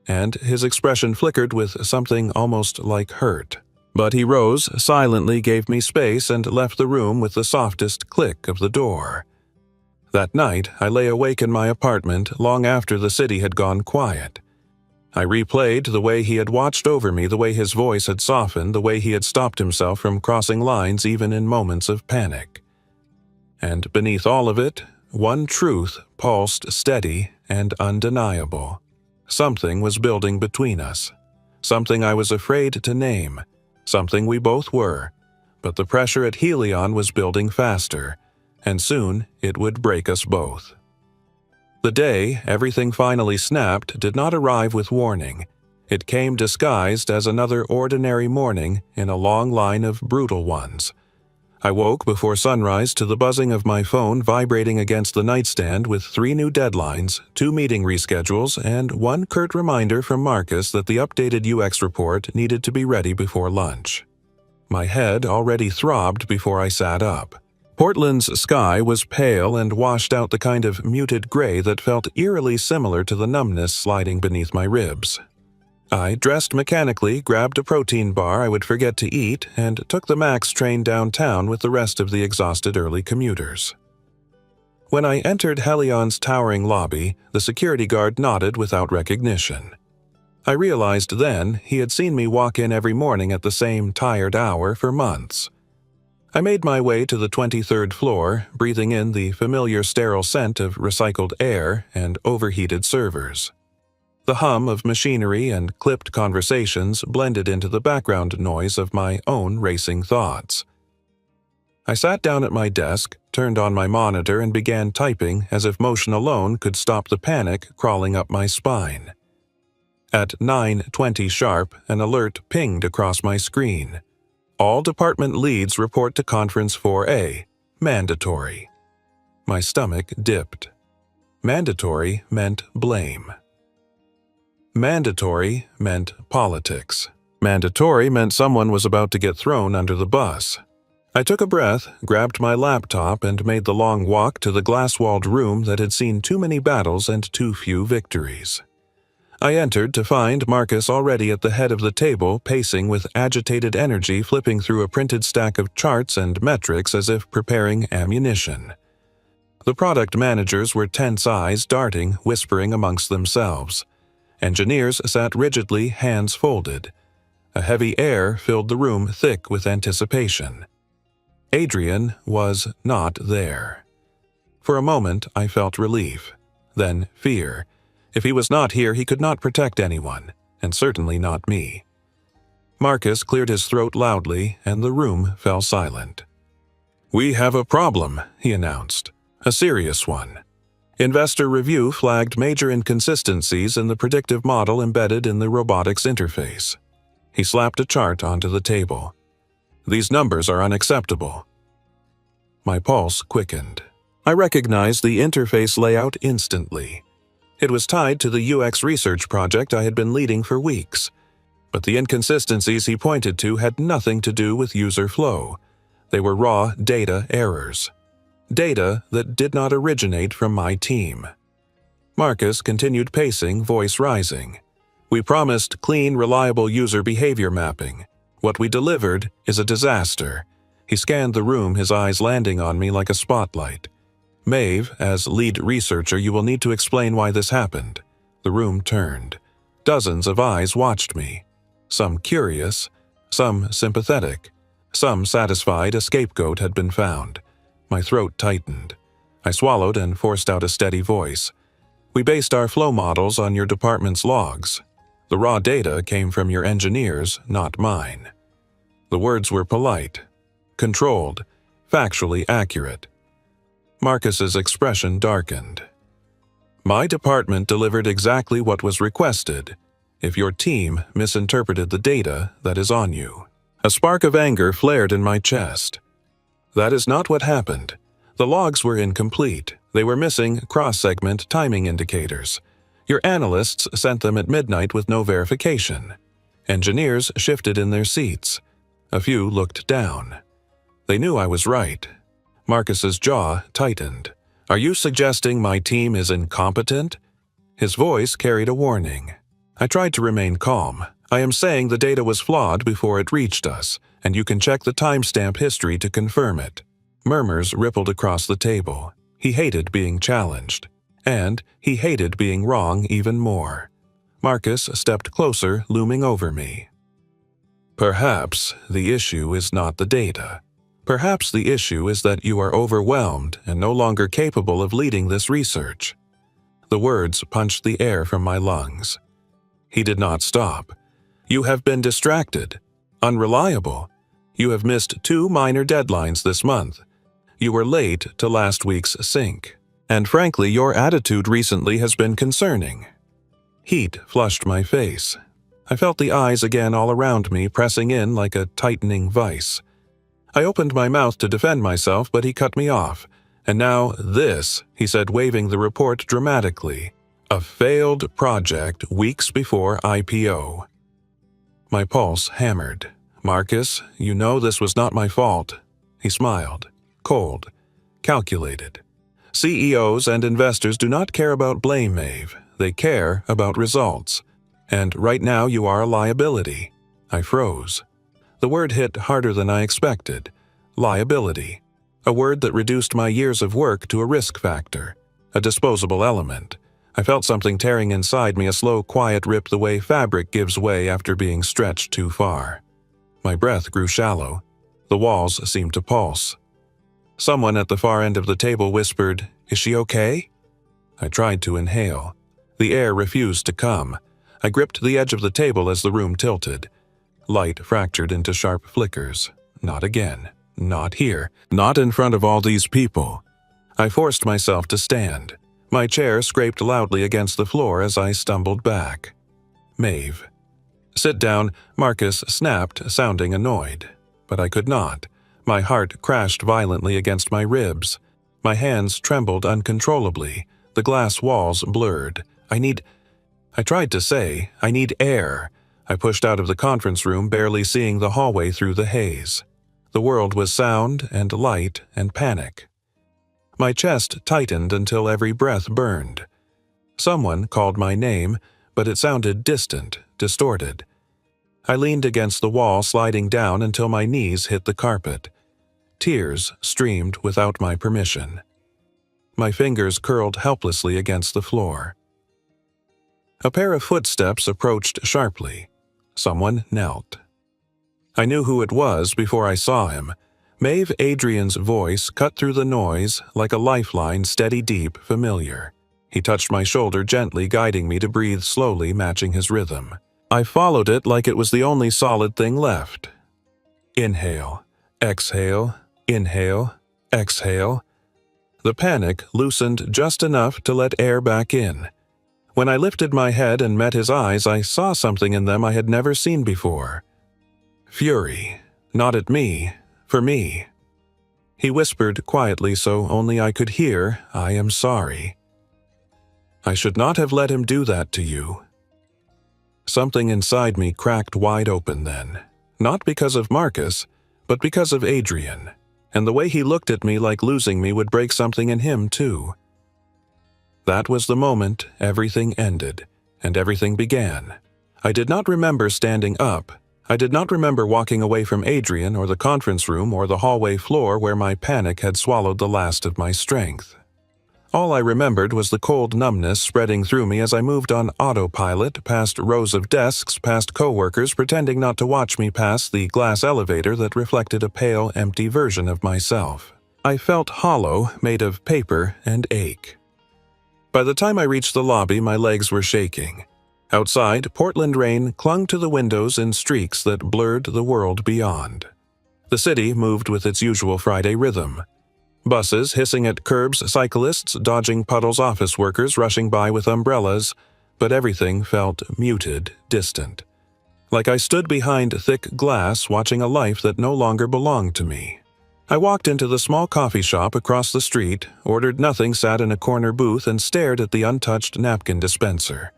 and his expression flickered with something almost like hurt. But he rose, silently gave me space, and left the room with the softest click of the door. That night, I lay awake in my apartment long after the city had gone quiet. I replayed the way he had watched over me, the way his voice had softened, the way he had stopped himself from crossing lines even in moments of panic. And beneath all of it, one truth pulsed steady and undeniable. Something was building between us. Something I was afraid to name. Something we both were. But the pressure at Helion was building faster, and soon it would break us both. The day everything finally snapped did not arrive with warning. It came disguised as another ordinary morning in a long line of brutal ones. I woke before sunrise to the buzzing of my phone vibrating against the nightstand with 3 new deadlines, 2 meeting reschedules, and one curt reminder from Marcus that the updated UX report needed to be ready before lunch. My head already throbbed before I sat up. Portland's sky was pale and washed out the kind of muted gray that felt eerily similar to the numbness sliding beneath my ribs. I dressed mechanically, grabbed a protein bar I would forget to eat, and took the Max train downtown with the rest of the exhausted early commuters. When I entered Helion's towering lobby, the security guard nodded without recognition. I realized then he had seen me walk in every morning at the same tired hour for months. I made my way to the 23rd floor, breathing in the familiar sterile scent of recycled air and overheated servers. The hum of machinery and clipped conversations blended into the background noise of my own racing thoughts. I sat down at my desk, turned on my monitor, and began typing as if motion alone could stop the panic crawling up my spine. At 9:20 sharp, an alert pinged across my screen. All department leads report to Conference 4A. Mandatory. My stomach dipped. Mandatory meant blame. Mandatory meant politics. Mandatory meant someone was about to get thrown under the bus. I took a breath, grabbed my laptop, and made the long walk to the glass-walled room that had seen too many battles and too few victories. I entered to find Marcus already at the head of the table, pacing with agitated energy, flipping through a printed stack of charts and metrics as if preparing ammunition. The product managers were tense-eyes, darting, whispering amongst themselves. Engineers sat rigidly, hands folded. A heavy air filled the room thick with anticipation. Adrian was not there. For a moment, I felt relief, then fear. If he was not here, he could not protect anyone, and certainly not me. Marcus cleared his throat loudly, and the room fell silent. "We have a problem," he announced. "A serious one." Investor review flagged major inconsistencies in the predictive model embedded in the robotics interface. He slapped a chart onto the table. These numbers are unacceptable. My pulse quickened. I recognized the interface layout instantly. It was tied to the UX research project I had been leading for weeks. But the inconsistencies he pointed to had nothing to do with user flow. They were raw data errors. Data that did not originate from my team. Marcus continued pacing, voice rising. We promised clean, reliable user behavior mapping. What we delivered is a disaster. He scanned the room, his eyes landing on me like a spotlight. Maeve, as lead researcher, you will need to explain why this happened. The room turned. Dozens of eyes watched me. Some curious, some sympathetic, some satisfied a scapegoat had been found. My throat tightened. I swallowed and forced out a steady voice. We based our flow models on your department's logs. The raw data came from your engineers, not mine. The words were polite, controlled, factually accurate. Marcus's expression darkened. My department delivered exactly what was requested. If your team misinterpreted the data, that is on you. A spark of anger flared in my chest. That is not what happened. The logs were incomplete. They were missing cross-segment timing indicators. Your analysts sent them at midnight with no verification. Engineers shifted in their seats. A few looked down. They knew I was right. Marcus's jaw tightened. Are you suggesting my team is incompetent? His voice carried a warning. I tried to remain calm. I am saying the data was flawed before it reached us, and you can check the timestamp history to confirm it. Murmurs rippled across the table. He hated being challenged. And he hated being wrong even more. Marcus stepped closer, looming over me. Perhaps the issue is not the data. Perhaps the issue is that you are overwhelmed and no longer capable of leading this research. The words punched the air from my lungs. He did not stop. You have been distracted, unreliable. You have missed 2 minor deadlines this month. You were late to last week's sync. And frankly, your attitude recently has been concerning. Heat flushed my face. I felt the eyes again all around me, pressing in like a tightening vice. I opened my mouth to defend myself, but he cut me off. And now this, he said, waving the report dramatically. A failed project weeks before IPO. My pulse hammered. Marcus, you know this was not my fault. He smiled. Cold. Calculated. CEOs and investors do not care about blame, Maeve. They care about results. And right now you are a liability. I froze. The word hit harder than I expected. Liability. A word that reduced my years of work to a risk factor. A disposable element. I felt something tearing inside me, a slow, quiet rip the way fabric gives way after being stretched too far. My breath grew shallow. The walls seemed to pulse. Someone at the far end of the table whispered, "Is she okay?" I tried to inhale. The air refused to come. I gripped the edge of the table as the room tilted. Light fractured into sharp flickers. Not again. Not here. Not in front of all these people. I forced myself to stand. My chair scraped loudly against the floor as I stumbled back. Maeve. Sit down, Marcus snapped, sounding annoyed. But I could not. My heart crashed violently against my ribs. My hands trembled uncontrollably. The glass walls blurred. I tried to say, I need air. I pushed out of the conference room, barely seeing the hallway through the haze. The world was sound and light and panic. My chest tightened until every breath burned. Someone called my name, but it sounded distant, distorted. I leaned against the wall, sliding down until my knees hit the carpet. Tears streamed without my permission. My fingers curled helplessly against the floor. A pair of footsteps approached sharply. Someone knelt. I knew who it was before I saw him. Maeve Adrian's voice cut through the noise like a lifeline, steady, deep, familiar. He touched my shoulder gently, guiding me to breathe slowly, matching his rhythm. I followed it like it was the only solid thing left. Inhale, exhale, inhale, exhale. The panic loosened just enough to let air back in. When I lifted my head and met his eyes, I saw something in them I had never seen before. Fury. Not at me. For me. He whispered quietly so only I could hear, "I am sorry. I should not have let him do that to you." Something inside me cracked wide open then. Not because of Marcus, but because of Adrian. And the way he looked at me like losing me would break something in him too. That was the moment everything ended, and everything began. I did not remember standing up. I did not remember walking away from Adrian or the conference room or the hallway floor where my panic had swallowed the last of my strength. All I remembered was the cold numbness spreading through me as I moved on autopilot past rows of desks, past coworkers pretending not to watch me pass the glass elevator that reflected a pale, empty version of myself. I felt hollow, made of paper and ache. By the time I reached the lobby, my legs were shaking. Outside, Portland rain clung to the windows in streaks that blurred the world beyond. The city moved with its usual Friday rhythm. Buses hissing at curbs, cyclists dodging puddles, office workers rushing by with umbrellas, but everything felt muted, distant. Like I stood behind thick glass watching a life that no longer belonged to me. I walked into the small coffee shop across the street, ordered nothing, sat in a corner booth, and stared at the untouched napkin dispenser.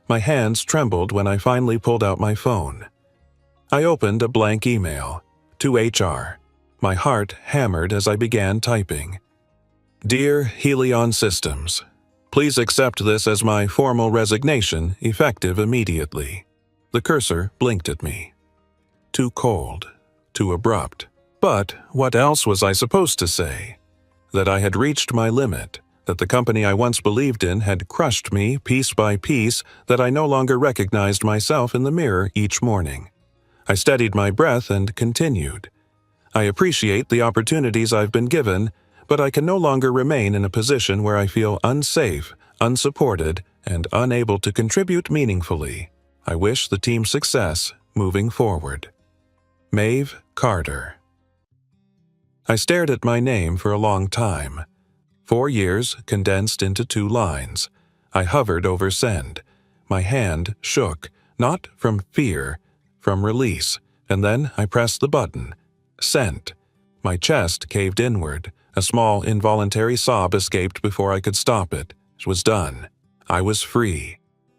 My hands trembled when I finally pulled out my phone. I opened a blank email. To HR. My heart hammered as I began typing. Dear Helion Systems, please accept this as my formal resignation, effective immediately. The cursor blinked at me. Too cold. Too abrupt. But what else was I supposed to say? That I had reached my limit. That the company I once believed in had crushed me piece by piece, that I no longer recognized myself in the mirror each morning. I steadied my breath and continued. I appreciate the opportunities I've been given, but I can no longer remain in a position where I feel unsafe, unsupported, and unable to contribute meaningfully. I wish the team success moving forward. Maeve Carter. I stared at my name for a long time. 4 years condensed into 2 lines. I hovered over send. My hand shook, not from fear, from release, and then I pressed the button. Sent. My chest caved inward. A small, involuntary sob escaped before I could stop it. It was done. I was free.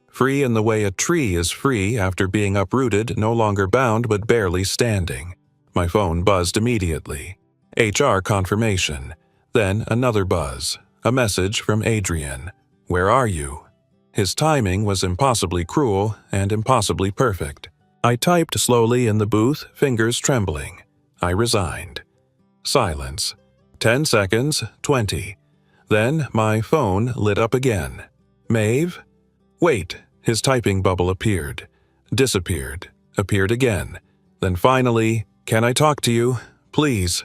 Free in the way a tree is free after being uprooted, no longer bound but barely standing. My phone buzzed immediately. HR confirmation. Then another buzz. A message from Adrian. Where are you? His timing was impossibly cruel and impossibly perfect. I typed slowly in the booth, fingers trembling. I resigned. Silence. 10 seconds, 20. Then my phone lit up again. Maeve? Wait. His typing bubble appeared. Disappeared. Appeared again. Then finally, can I talk to you? Please.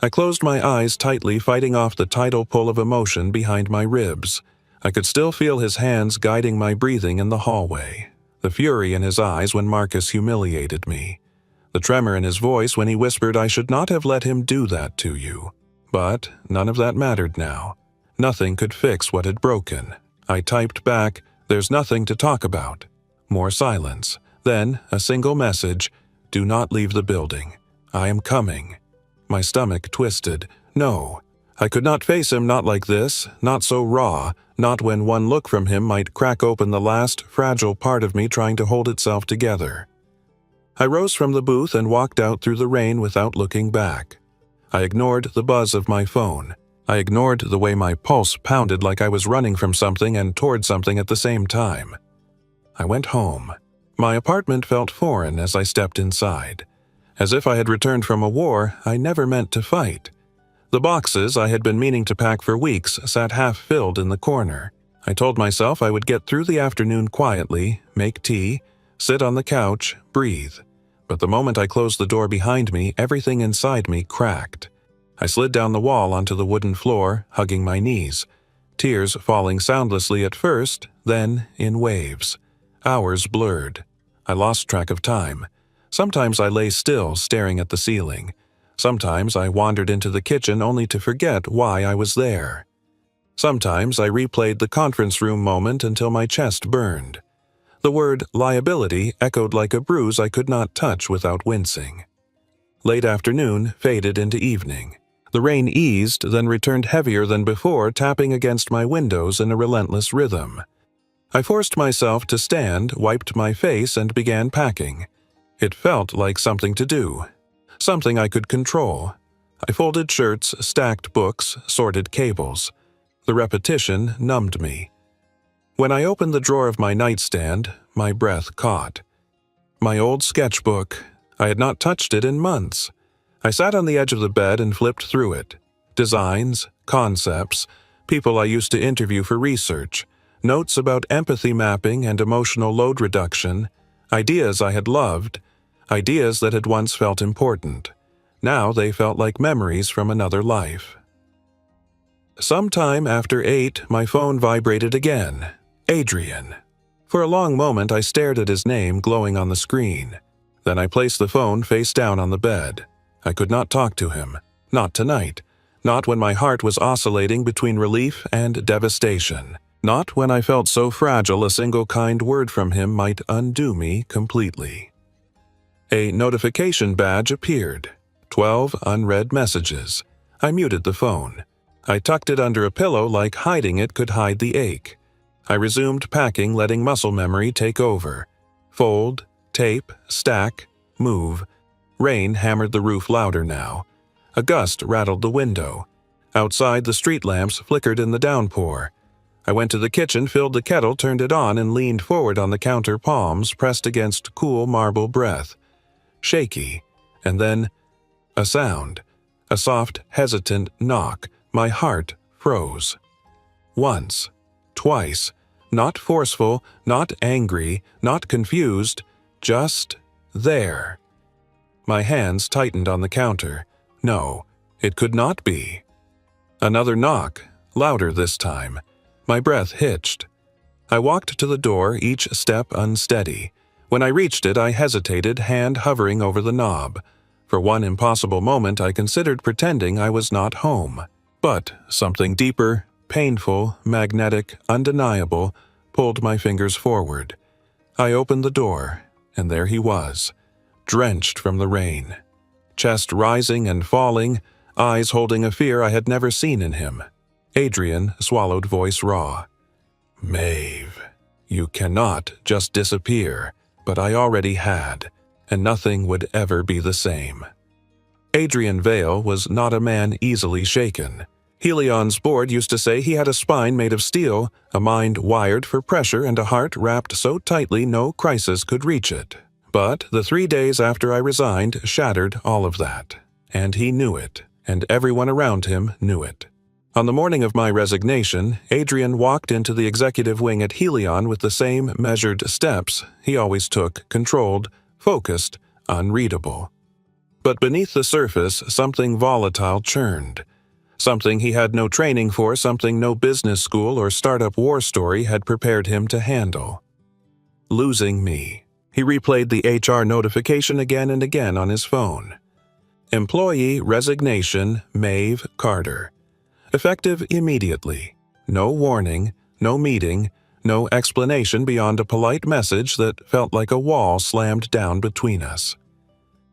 I closed my eyes tightly, fighting off the tidal pull of emotion behind my ribs. I could still feel his hands guiding my breathing in the hallway. The fury in his eyes when Marcus humiliated me. The tremor in his voice when he whispered I should not have let him do that to you. But none of that mattered now. Nothing could fix what had broken. I typed back, "There's nothing to talk about." More silence. Then a single message, "Do not leave the building. I am coming." My stomach twisted. No. I could not face him, not like this, not so raw, not when one look from him might crack open the last, fragile part of me trying to hold itself together. I rose from the booth and walked out through the rain without looking back. I ignored the buzz of my phone. I ignored the way my pulse pounded like I was running from something and toward something at the same time. I went home. My apartment felt foreign as I stepped inside. As if I had returned from a war I never meant to fight. The boxes I had been meaning to pack for weeks sat half-filled in the corner. I told myself I would get through the afternoon quietly, make tea, sit on the couch, breathe. But the moment I closed the door behind me, everything inside me cracked. I slid down the wall onto the wooden floor, hugging my knees. Tears falling soundlessly at first, then in waves. Hours blurred. I lost track of time. Sometimes I lay still, staring at the ceiling. Sometimes I wandered into the kitchen only to forget why I was there. Sometimes I replayed the conference room moment until my chest burned. The word liability echoed like a bruise I could not touch without wincing. Late afternoon faded into evening. The rain eased, then returned heavier than before, tapping against my windows in a relentless rhythm. I forced myself to stand, wiped my face, and began packing. It felt like something to do, something I could control. I folded shirts, stacked books, sorted cables. The repetition numbed me. When I opened the drawer of my nightstand, my breath caught. My old sketchbook. I had not touched it in months. I sat on the edge of the bed and flipped through it. Designs, concepts, people I used to interview for research, notes about empathy mapping and emotional load reduction, ideas I had loved, ideas that had once felt important. Now they felt like memories from another life. Sometime after 8, my phone vibrated again. Adrian. For a long moment I stared at his name glowing on the screen. Then I placed the phone face down on the bed. I could not talk to him. Not tonight. Not when my heart was oscillating between relief and devastation. Not when I felt so fragile a single kind word from him might undo me completely. A notification badge appeared. 12 unread messages. I muted the phone. I tucked it under a pillow like hiding it could hide the ache. I resumed packing, letting muscle memory take over. Fold, tape, stack, move. Rain hammered the roof louder now. A gust rattled the window. Outside, the street lamps flickered in the downpour. I went to the kitchen, filled the kettle, turned it on, and leaned forward on the counter, palms pressed against cool marble breath. Shaky. And then a sound. A soft, hesitant knock. My heart froze. Once. Twice. Not forceful, not angry, not confused. Just there. My hands tightened on the counter. No, it could not be. Another knock, louder this time. My breath hitched. I walked to the door, each step unsteady. When I reached it, I hesitated, hand hovering over the knob. For one impossible moment, I considered pretending I was not home. But something deeper, painful, magnetic, undeniable, pulled my fingers forward. I opened the door, and there he was, drenched from the rain. Chest rising and falling, eyes holding a fear I had never seen in him. Adrian swallowed, voice raw. Maeve, you cannot just disappear, but I already had, and nothing would ever be the same. Adrian Vale was not a man easily shaken. Helion's board used to say he had a spine made of steel, a mind wired for pressure, and a heart wrapped so tightly no crisis could reach it. But the 3 days after I resigned shattered all of that. And he knew it, and everyone around him knew it. On the morning of my resignation, Adrian walked into the executive wing at Helion with the same measured steps he always took, controlled, focused, unreadable. But beneath the surface, something volatile churned. Something he had no training for, something no business school or startup war story had prepared him to handle. Losing me. He replayed the HR notification again and again on his phone. Employee resignation, Maeve Carter. Effective immediately. No warning, no meeting, no explanation beyond a polite message that felt like a wall slammed down between us.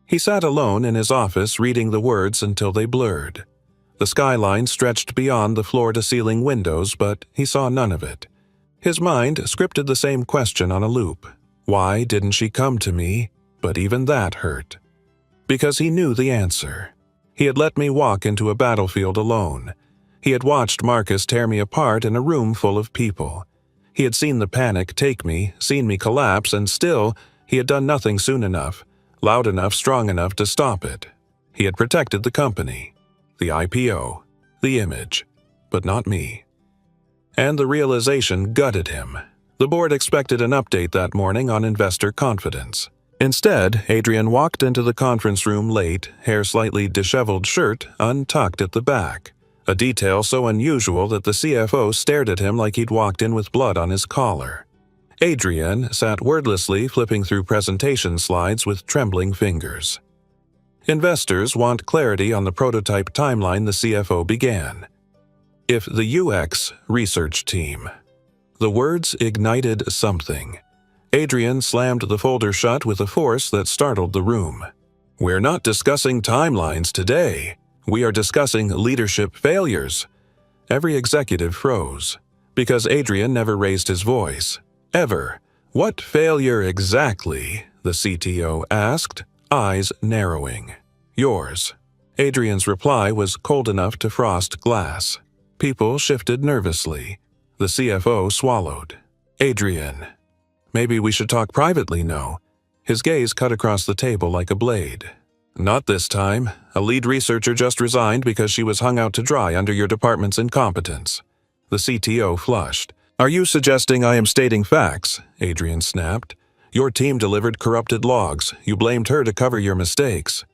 He sat alone in his office reading the words until they blurred. The skyline stretched beyond the floor-to-ceiling windows, but he saw none of it. His mind scripted the same question on a loop. Why didn't she come to me? But even that hurt. Because he knew the answer. He had let me walk into a battlefield alone. He had watched Marcus tear me apart in a room full of people. He had seen the panic take me, seen me collapse, and still, he had done nothing soon enough, loud enough, strong enough to stop it. He had protected the company, the IPO, the image, but not me. And the realization gutted him. The board expected an update that morning on investor confidence. Instead, Adrian walked into the conference room late, hair slightly disheveled, shirt untucked at the back, a detail so unusual that the CFO stared at him like he'd walked in with blood on his collar. Adrian sat wordlessly flipping through presentation slides with trembling fingers. Investors want clarity on the prototype timeline, the CFO began. If the UX research team. The words ignited something. Adrian slammed the folder shut with a force that startled the room. We're not discussing timelines today. We are discussing leadership failures. Every executive froze, because Adrian never raised his voice. Ever. What failure exactly? The CTO asked, eyes narrowing. Yours. Adrian's reply was cold enough to frost glass. People shifted nervously. The CFO swallowed. Adrian. Maybe we should talk privately, no? His gaze cut across the table like a blade. Not this time. A lead researcher just resigned because she was hung out to dry under your department's incompetence. The CTO flushed. Are you suggesting I am stating facts? Adrian snapped. Your team delivered corrupted logs. You blamed her to cover your mistakes.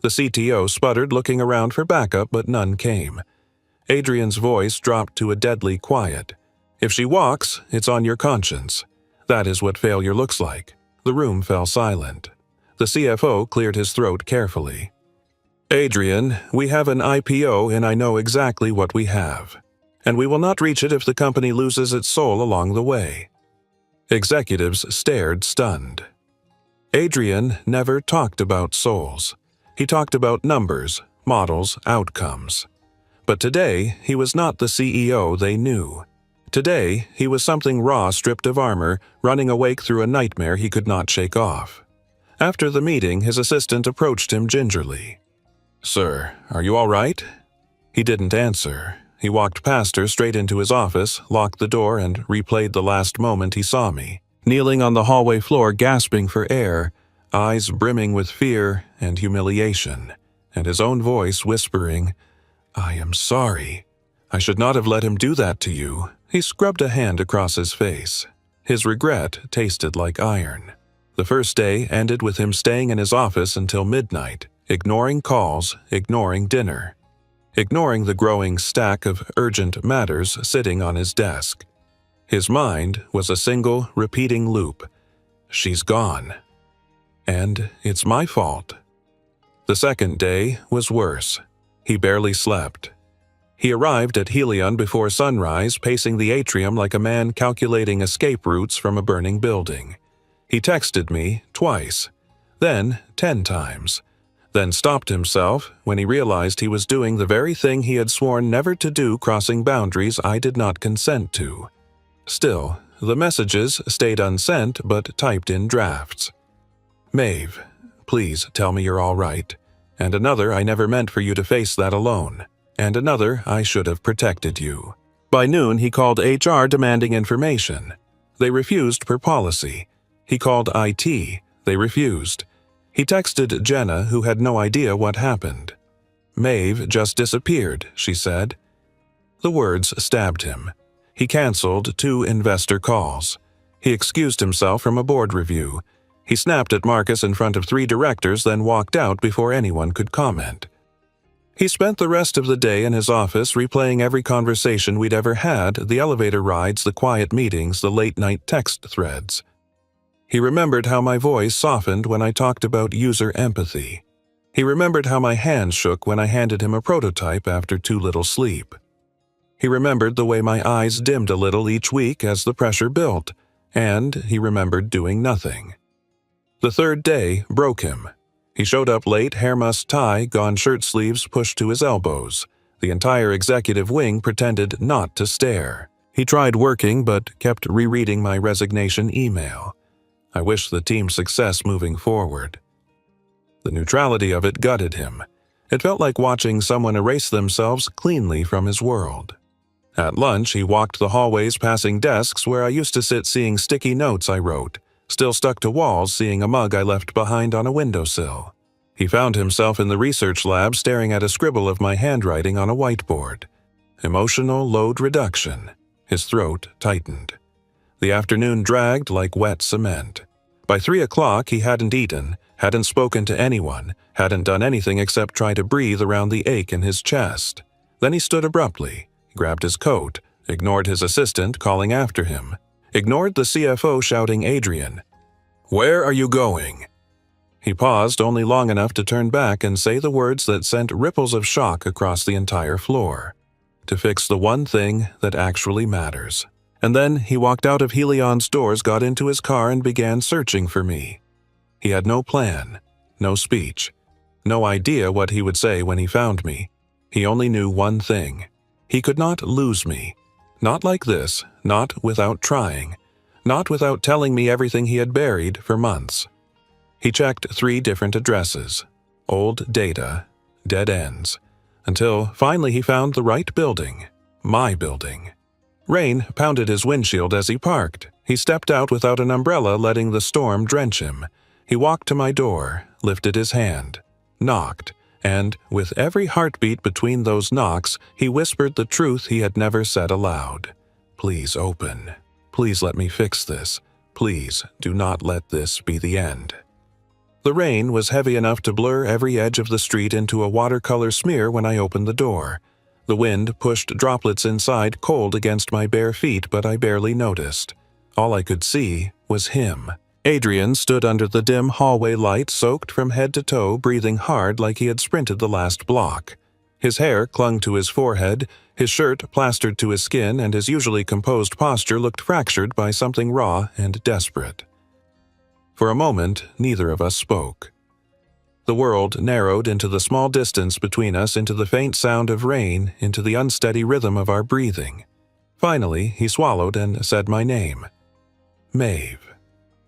The CTO sputtered, looking around for backup, but none came. Adrian's voice dropped to a deadly quiet. If she walks, it's on your conscience. That is what failure looks like. The room fell silent. The CFO cleared his throat carefully. Adrian, we have an IPO and I know exactly what we have. And we will not reach it if the company loses its soul along the way. Executives stared stunned. Adrian never talked about souls. He talked about numbers, models, outcomes. But today, he was not the CEO they knew. Today, he was something raw stripped of armor, running awake through a nightmare he could not shake off. After the meeting, his assistant approached him gingerly. Sir, are you all right? He didn't answer. He walked past her straight into his office, locked the door, and replayed the last moment he saw me, kneeling on the hallway floor gasping for air, eyes brimming with fear and humiliation, and his own voice whispering, I am sorry. I should not have let him do that to you. He scrubbed a hand across his face. His regret tasted like iron. The first day ended with him staying in his office until midnight, ignoring calls, ignoring dinner, ignoring the growing stack of urgent matters sitting on his desk. His mind was a single, repeating loop. She's gone. And it's my fault. The second day was worse. He barely slept. He arrived at Helion before sunrise, pacing the atrium like a man calculating escape routes from a burning building. He texted me twice, then 10 times, then stopped himself when he realized he was doing the very thing he had sworn never to do, crossing boundaries I did not consent to. Still, the messages stayed unsent but typed in drafts. Maeve, please tell me you're all right. And another, I never meant for you to face that alone. And another, I should have protected you. By noon, he called HR demanding information. They refused per policy. He called IT. They refused. He texted Jenna, who had no idea what happened. Maeve just disappeared, she said. The words stabbed him. He canceled 2 investor calls. He excused himself from a board review. He snapped at Marcus in front of 3 directors, then walked out before anyone could comment. He spent the rest of the day in his office replaying every conversation we'd ever had, the elevator rides, the quiet meetings, the late-night text threads. He remembered how my voice softened when I talked about user empathy. He remembered how my hands shook when I handed him a prototype after too little sleep. He remembered the way my eyes dimmed a little each week as the pressure built, and he remembered doing nothing. The third day broke him. He showed up late, hair mussed tie, gone shirt sleeves pushed to his elbows. The entire executive wing pretended not to stare. He tried working but kept rereading my resignation email. I wished the team success moving forward. The neutrality of it gutted him. It felt like watching someone erase themselves cleanly from his world. At lunch, he walked the hallways passing desks where I used to sit, seeing sticky notes I wrote, still stuck to walls, seeing a mug I left behind on a windowsill. He found himself in the research lab staring at a scribble of my handwriting on a whiteboard. Emotional load reduction. His throat tightened. The afternoon dragged like wet cement. By 3 o'clock, he hadn't eaten, hadn't spoken to anyone, hadn't done anything except try to breathe around the ache in his chest. Then he stood abruptly, grabbed his coat, ignored his assistant calling after him, ignored the CFO shouting Adrian. Where are you going? He paused only long enough to turn back and say the words that sent ripples of shock across the entire floor. to fix the one thing that actually matters. And then he walked out of Helion's doors, got into his car, and began searching for me. He had no plan, no speech, no idea what he would say when he found me. He only knew one thing. He could not lose me. Not like this, not without trying, not without telling me everything he had buried for months. He checked 3 different addresses, old data, dead ends, until finally he found the right building, my building. Rain pounded his windshield as he parked. He stepped out without an umbrella, letting the storm drench him. He walked to my door, lifted his hand, knocked, and, with every heartbeat between those knocks, he whispered the truth he had never said aloud. "Please open. Please let me fix this. Please do not let this be the end." The rain was heavy enough to blur every edge of the street into a watercolor smear when I opened the door. The wind pushed droplets inside cold against my bare feet, but I barely noticed. All I could see was him. Adrian stood under the dim hallway light, soaked from head to toe, breathing hard like he had sprinted the last block. His hair clung to his forehead, his shirt plastered to his skin, and his usually composed posture looked fractured by something raw and desperate. For a moment, neither of us spoke. The world narrowed into the small distance between us, into the faint sound of rain, into the unsteady rhythm of our breathing. Finally, he swallowed and said my name. Maeve.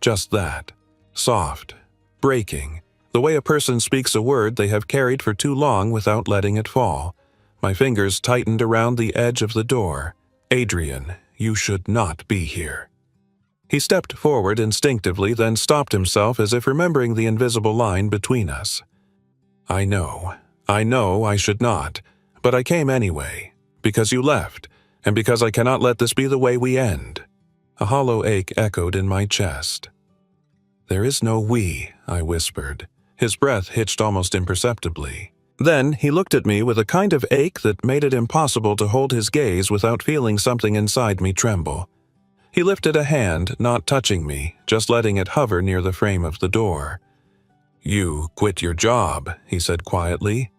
Just that. Soft. Breaking. The way a person speaks a word they have carried for too long without letting it fall. My fingers tightened around the edge of the door. Adrian, you should not be here. He stepped forward instinctively, then stopped himself as if remembering the invisible line between us. I know I should not, but I came anyway, because you left, and because I cannot let this be the way we end. A hollow ache echoed in my chest. There is no we, I whispered. His breath hitched almost imperceptibly. Then he looked at me with a kind of ache that made it impossible to hold his gaze without feeling something inside me tremble. He lifted a hand, not touching me, just letting it hover near the frame of the door. You quit your job, he said quietly,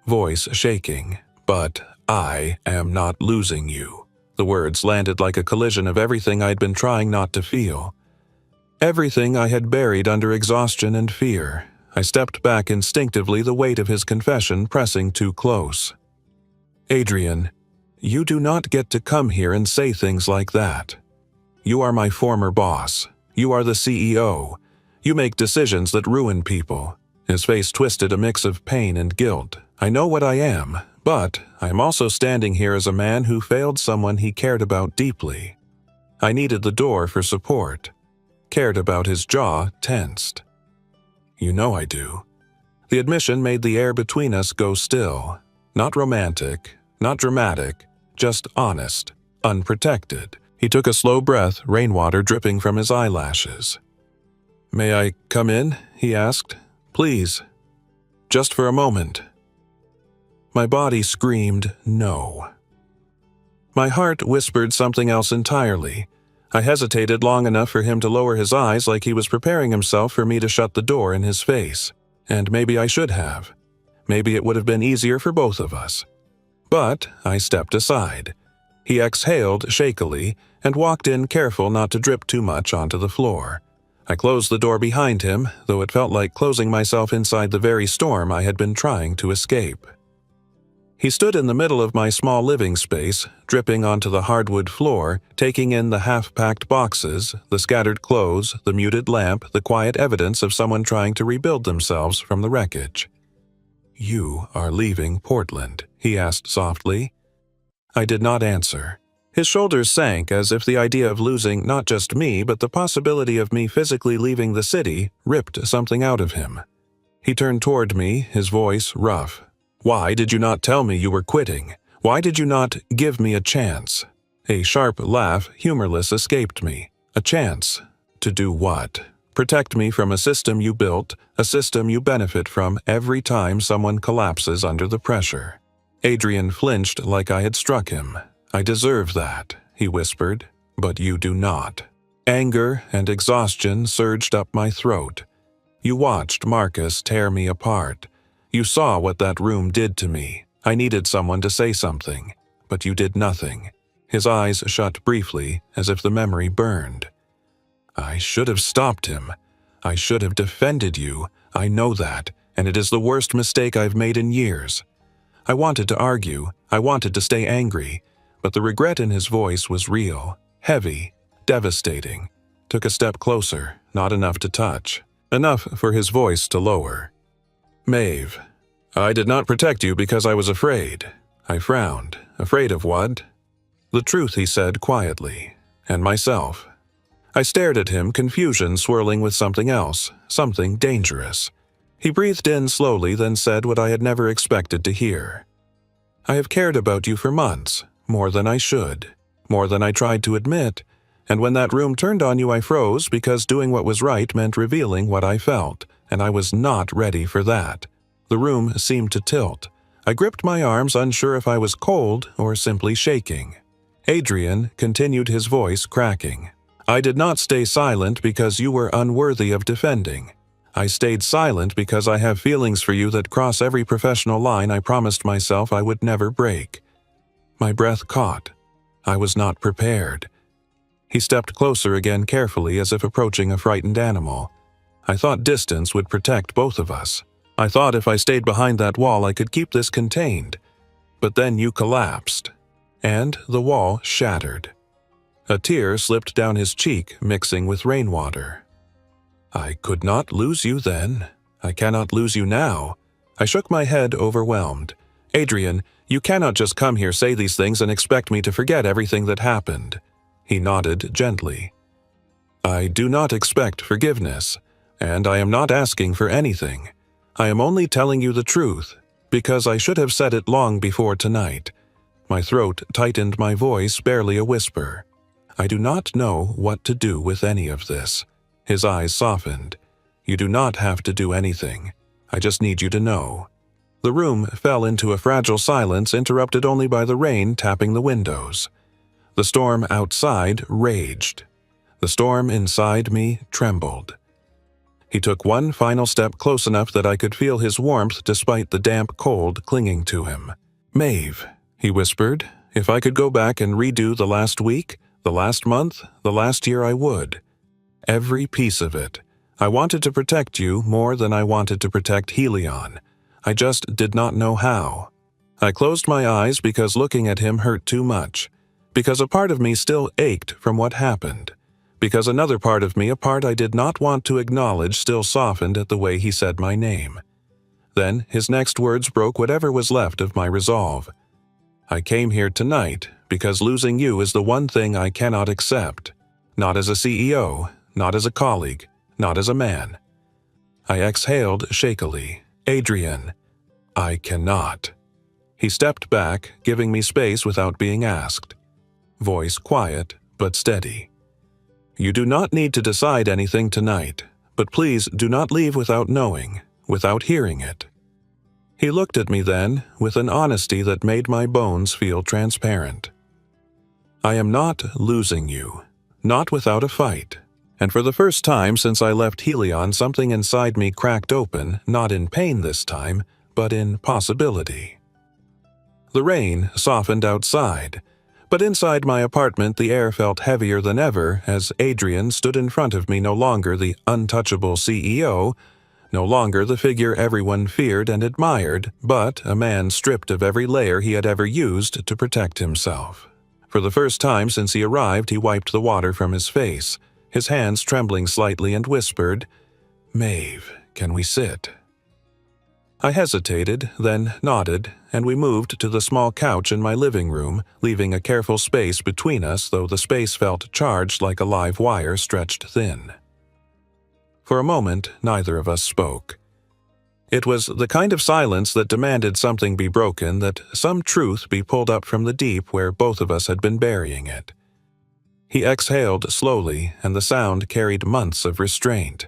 voice shaking. But I am not losing you. The words landed like a collision of everything I'd been trying not to feel. Everything I had buried under exhaustion and fear. I stepped back instinctively, the weight of his confession pressing too close. Adrian, you do not get to come here and say things like that. You are my former boss. You are the CEO. You make decisions that ruin people. His face twisted, a mix of pain and guilt. I know what I am, but I am also standing here as a man who failed someone he cared about deeply. I needed the door for support. Cared about. His jaw tensed. You know I do. The admission made the air between us go still. Not romantic, not dramatic, just honest, unprotected. He took a slow breath, rainwater dripping from his eyelashes. May I come in? He asked. Please. Just for a moment. My body screamed no. My heart whispered something else entirely. I hesitated long enough for him to lower his eyes, like he was preparing himself for me to shut the door in his face. And maybe I should have. Maybe it would have been easier for both of us. But I stepped aside. He exhaled shakily and walked in, careful not to drip too much onto the floor. I closed the door behind him, though it felt like closing myself inside the very storm I had been trying to escape. He stood in the middle of my small living space, dripping onto the hardwood floor, taking in the half-packed boxes, the scattered clothes, the muted lamp, the quiet evidence of someone trying to rebuild themselves from the wreckage. You are leaving Portland, he asked softly. I did not answer. His shoulders sank as if the idea of losing not just me, but the possibility of me physically leaving the city ripped something out of him. He turned toward me, his voice rough. Why did you not tell me you were quitting? Why did you not give me a chance? A sharp laugh, humorless, escaped me. A chance? To do what? Protect me from a system you built, a system you benefit from every time someone collapses under the pressure. Adrian flinched like I had struck him. I deserve that, he whispered, but you do not. Anger and exhaustion surged up my throat. You watched Marcus tear me apart. You saw what that room did to me. I needed someone to say something. but you did nothing." His eyes shut briefly, as if the memory burned. "I should have stopped him. I should have defended you. I know that, and it is the worst mistake I've made in years." I wanted to argue. I wanted to stay angry, but the regret in his voice was real, heavy, devastating. Took a step closer, not enough to touch, enough for his voice to lower. "Maeve, I did not protect you because I was afraid." I frowned. "Afraid of what?" "The truth," he said quietly, "and myself." I stared at him, confusion swirling with something else, something dangerous. He breathed in slowly, then said what I had never expected to hear. "I have cared about you for months, more than I should, more than I tried to admit, and when that room turned on you I froze because doing what was right meant revealing what I felt, and I was not ready for that." The room seemed to tilt. I gripped my arms, unsure if I was cold or simply shaking. Adrian continued, his voice cracking. "I did not stay silent because you were unworthy of defending. I stayed silent because I have feelings for you that cross every professional line I promised myself I would never break." My breath caught. I was not prepared. He stepped closer again carefully, as if approaching a frightened animal. I thought distance would protect both of us. I thought if I stayed behind that wall I could keep this contained. But then you collapsed, and the wall shattered. A tear slipped down his cheek, mixing with rainwater. "I could not lose you then. I cannot lose you now." I shook my head, overwhelmed. "Adrian, you cannot just come here, say these things, and expect me to forget everything that happened." He nodded gently. "I do not expect forgiveness, and I am not asking for anything. I am only telling you the truth, because I should have said it long before tonight." My throat tightened, my voice barely a whisper. "I do not know what to do with any of this." His eyes softened. "You do not have to do anything. I just need you to know." The room fell into a fragile silence, interrupted only by the rain tapping the windows. The storm outside raged. The storm inside me trembled. He took one final step, close enough that I could feel his warmth despite the damp cold clinging to him. "Maeve," he whispered, "if I could go back and redo the last week, the last month, the last year, I would. Every piece of it. I wanted to protect you more than I wanted to protect Helion. I just did not know how." I closed my eyes because looking at him hurt too much, because a part of me still ached from what happened, because another part of me, a part I did not want to acknowledge, still softened at the way he said my name. Then his next words broke whatever was left of my resolve. "I came here tonight because losing you is the one thing I cannot accept. Not as a CEO, not as a colleague, not as a man." I exhaled shakily. "Adrian, I cannot." He stepped back, giving me space without being asked. Voice quiet but steady. "You do not need to decide anything tonight, but please do not leave without knowing, without hearing it." He looked at me then, with an honesty that made my bones feel transparent. "I am not losing you, not without a fight." And for the first time since I left Helion, something inside me cracked open, not in pain this time, but in possibility. The rain softened outside, but inside my apartment the air felt heavier than ever as Adrian stood in front of me, no longer the untouchable CEO, no longer the figure everyone feared and admired, but a man stripped of every layer he had ever used to protect himself. For the first time since he arrived, he wiped the water from his face, his hands trembling slightly, and whispered, "Maeve, can we sit?" I hesitated, then nodded, and we moved to the small couch in my living room, leaving a careful space between us, though the space felt charged like a live wire stretched thin. For a moment, neither of us spoke. It was the kind of silence that demanded something be broken, that some truth be pulled up from the deep where both of us had been burying it. He exhaled slowly, and the sound carried months of restraint.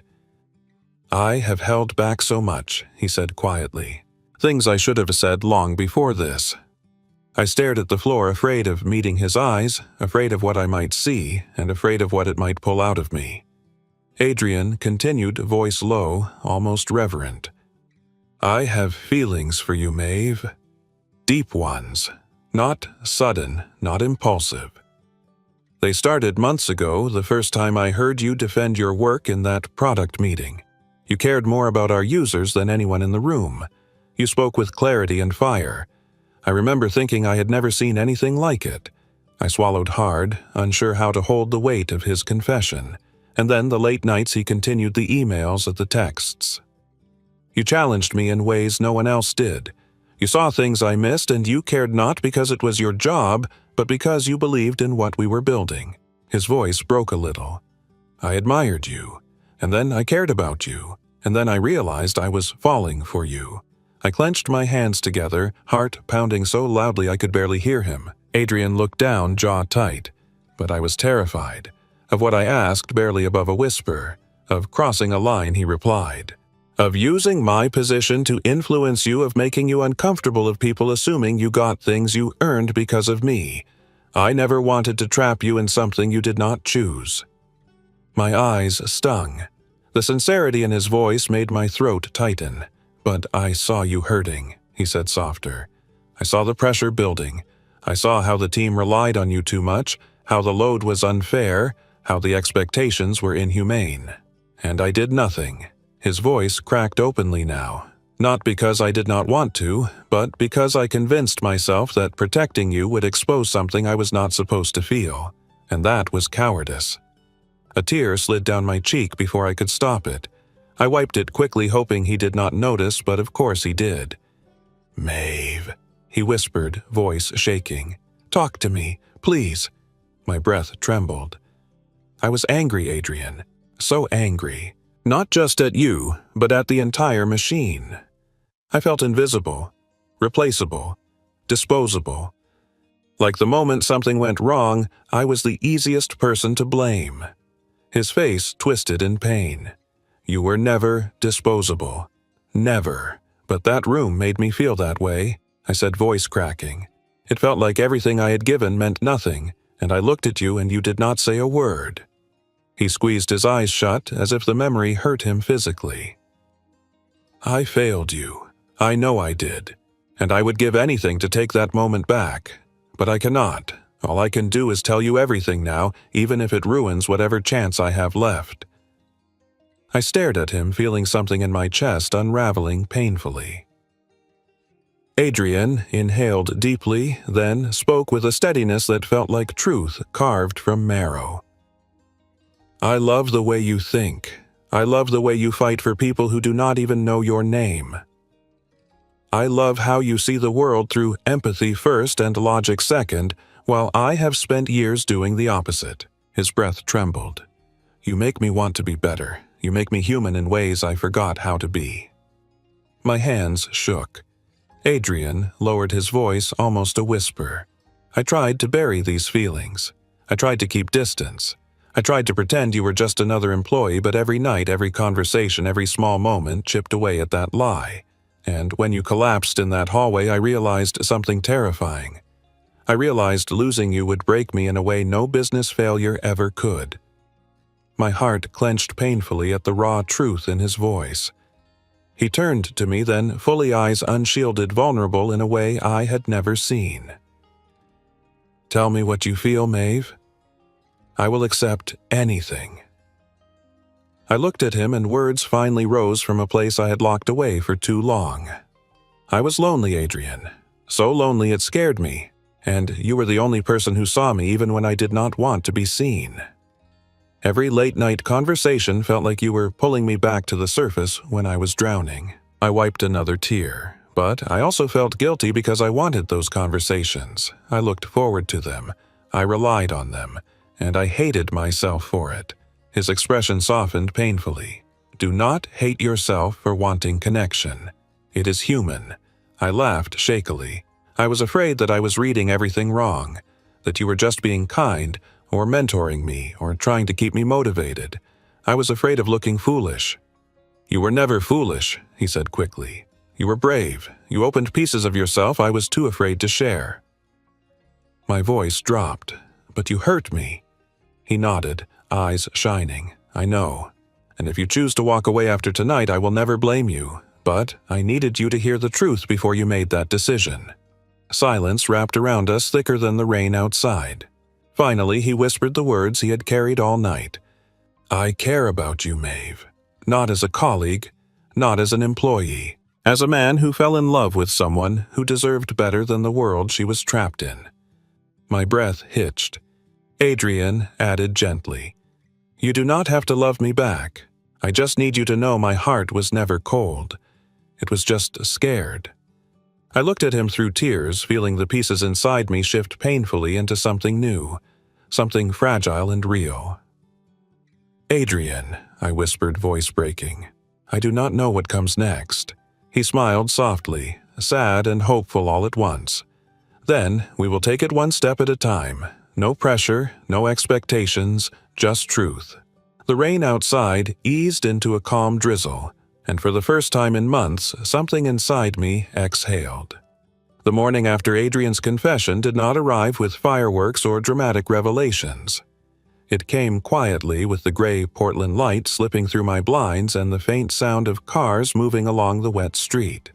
"I have held back so much," he said quietly. "Things I should have said long before this." I stared at the floor, afraid of meeting his eyes, afraid of what I might see, and afraid of what it might pull out of me. Adrian continued, voice low, almost reverent. "I have feelings for you, Maeve. Deep ones. Not sudden, not impulsive. They started months ago, the first time I heard you defend your work in that product meeting. You cared more about our users than anyone in the room. You spoke with clarity and fire. I remember thinking I had never seen anything like it. I swallowed hard, unsure how to hold the weight of his confession. And then the late nights he continued the emails and the texts. You challenged me in ways no one else did. You saw things I missed, and you cared not because it was your job, but because you believed in what we were building. His voice broke a little. I admired you, and then I cared about you, and then I realized I was falling for you. I clenched my hands together, heart pounding so loudly I could barely hear him. Adrian looked down, jaw tight. But I was terrified. Of what I asked, barely above a whisper. Of crossing a line, he replied. Of using my position to influence you, of making you uncomfortable, of people assuming you got things you earned because of me. I never wanted to trap you in something you did not choose. My eyes stung. The sincerity in his voice made my throat tighten. But I saw you hurting, he said softer. I saw the pressure building. I saw how the team relied on you too much, how the load was unfair, how the expectations were inhumane. And I did nothing. His voice cracked openly now, not because I did not want to, but because I convinced myself that protecting you would expose something I was not supposed to feel, and that was cowardice. A tear slid down my cheek before I could stop it. I wiped it quickly, hoping he did not notice, but of course he did. Maeve, he whispered, voice shaking. Talk to me, please. My breath trembled. I was angry, Adrian. So angry. Not just at you, but at the entire machine. I felt invisible, replaceable, disposable. Like the moment something went wrong, I was the easiest person to blame. His face twisted in pain. You were never disposable. Never. But that room made me feel that way, I said, voice cracking. It felt like everything I had given meant nothing, and I looked at you and you did not say a word. He squeezed his eyes shut as if the memory hurt him physically. I failed you. I know I did. And I would give anything to take that moment back. But I cannot. All I can do is tell you everything now, even if it ruins whatever chance I have left. I stared at him, feeling something in my chest unraveling painfully. Adrian inhaled deeply, then spoke with a steadiness that felt like truth carved from marrow. I love the way you think. I love the way you fight for people who do not even know your name. I love how you see the world through empathy first and logic second, while I have spent years doing the opposite. His breath trembled. You make me want to be better. You make me human in ways I forgot how to be. My hands shook. Adrian lowered his voice almost a whisper. I tried to bury these feelings. I tried to keep distance. I tried to pretend you were just another employee, but every night, every conversation, every small moment chipped away at that lie. And when you collapsed in that hallway, I realized something terrifying. I realized losing you would break me in a way no business failure ever could. My heart clenched painfully at the raw truth in his voice. He turned to me then, fully eyes unshielded, vulnerable in a way I had never seen. Tell me what you feel, Maeve. I will accept anything. I looked at him and words finally rose from a place I had locked away for too long. I was lonely, Adrian. So lonely it scared me, and you were the only person who saw me even when I did not want to be seen. Every late-night conversation felt like you were pulling me back to the surface when I was drowning. I wiped another tear, but I also felt guilty because I wanted those conversations. I looked forward to them. I relied on them. And I hated myself for it. His expression softened painfully. Do not hate yourself for wanting connection. It is human. I laughed shakily. I was afraid that I was reading everything wrong, that you were just being kind, or mentoring me, or trying to keep me motivated. I was afraid of looking foolish. You were never foolish, he said quickly. You were brave. You opened pieces of yourself I was too afraid to share. My voice dropped. But you hurt me. He nodded, eyes shining. I know. And if you choose to walk away after tonight, I will never blame you. But I needed you to hear the truth before you made that decision. Silence wrapped around us thicker than the rain outside. Finally, he whispered the words he had carried all night. "I care about you, Maeve. Not as a colleague, not as an employee. As a man who fell in love with someone who deserved better than the world she was trapped in." My breath hitched. Adrian added gently, "You do not have to love me back. I just need you to know my heart was never cold. It was just scared." I looked at him through tears, feeling the pieces inside me shift painfully into something new, something fragile and real. "Adrian," I whispered, voice breaking, "I do not know what comes next." He smiled softly, sad and hopeful all at once. "Then we will take it one step at a time. No pressure, no expectations, just truth." The rain outside eased into a calm drizzle, and for the first time in months, something inside me exhaled. The morning after Adrian's confession did not arrive with fireworks or dramatic revelations. It came quietly with the gray Portland light slipping through my blinds and the faint sound of cars moving along the wet street.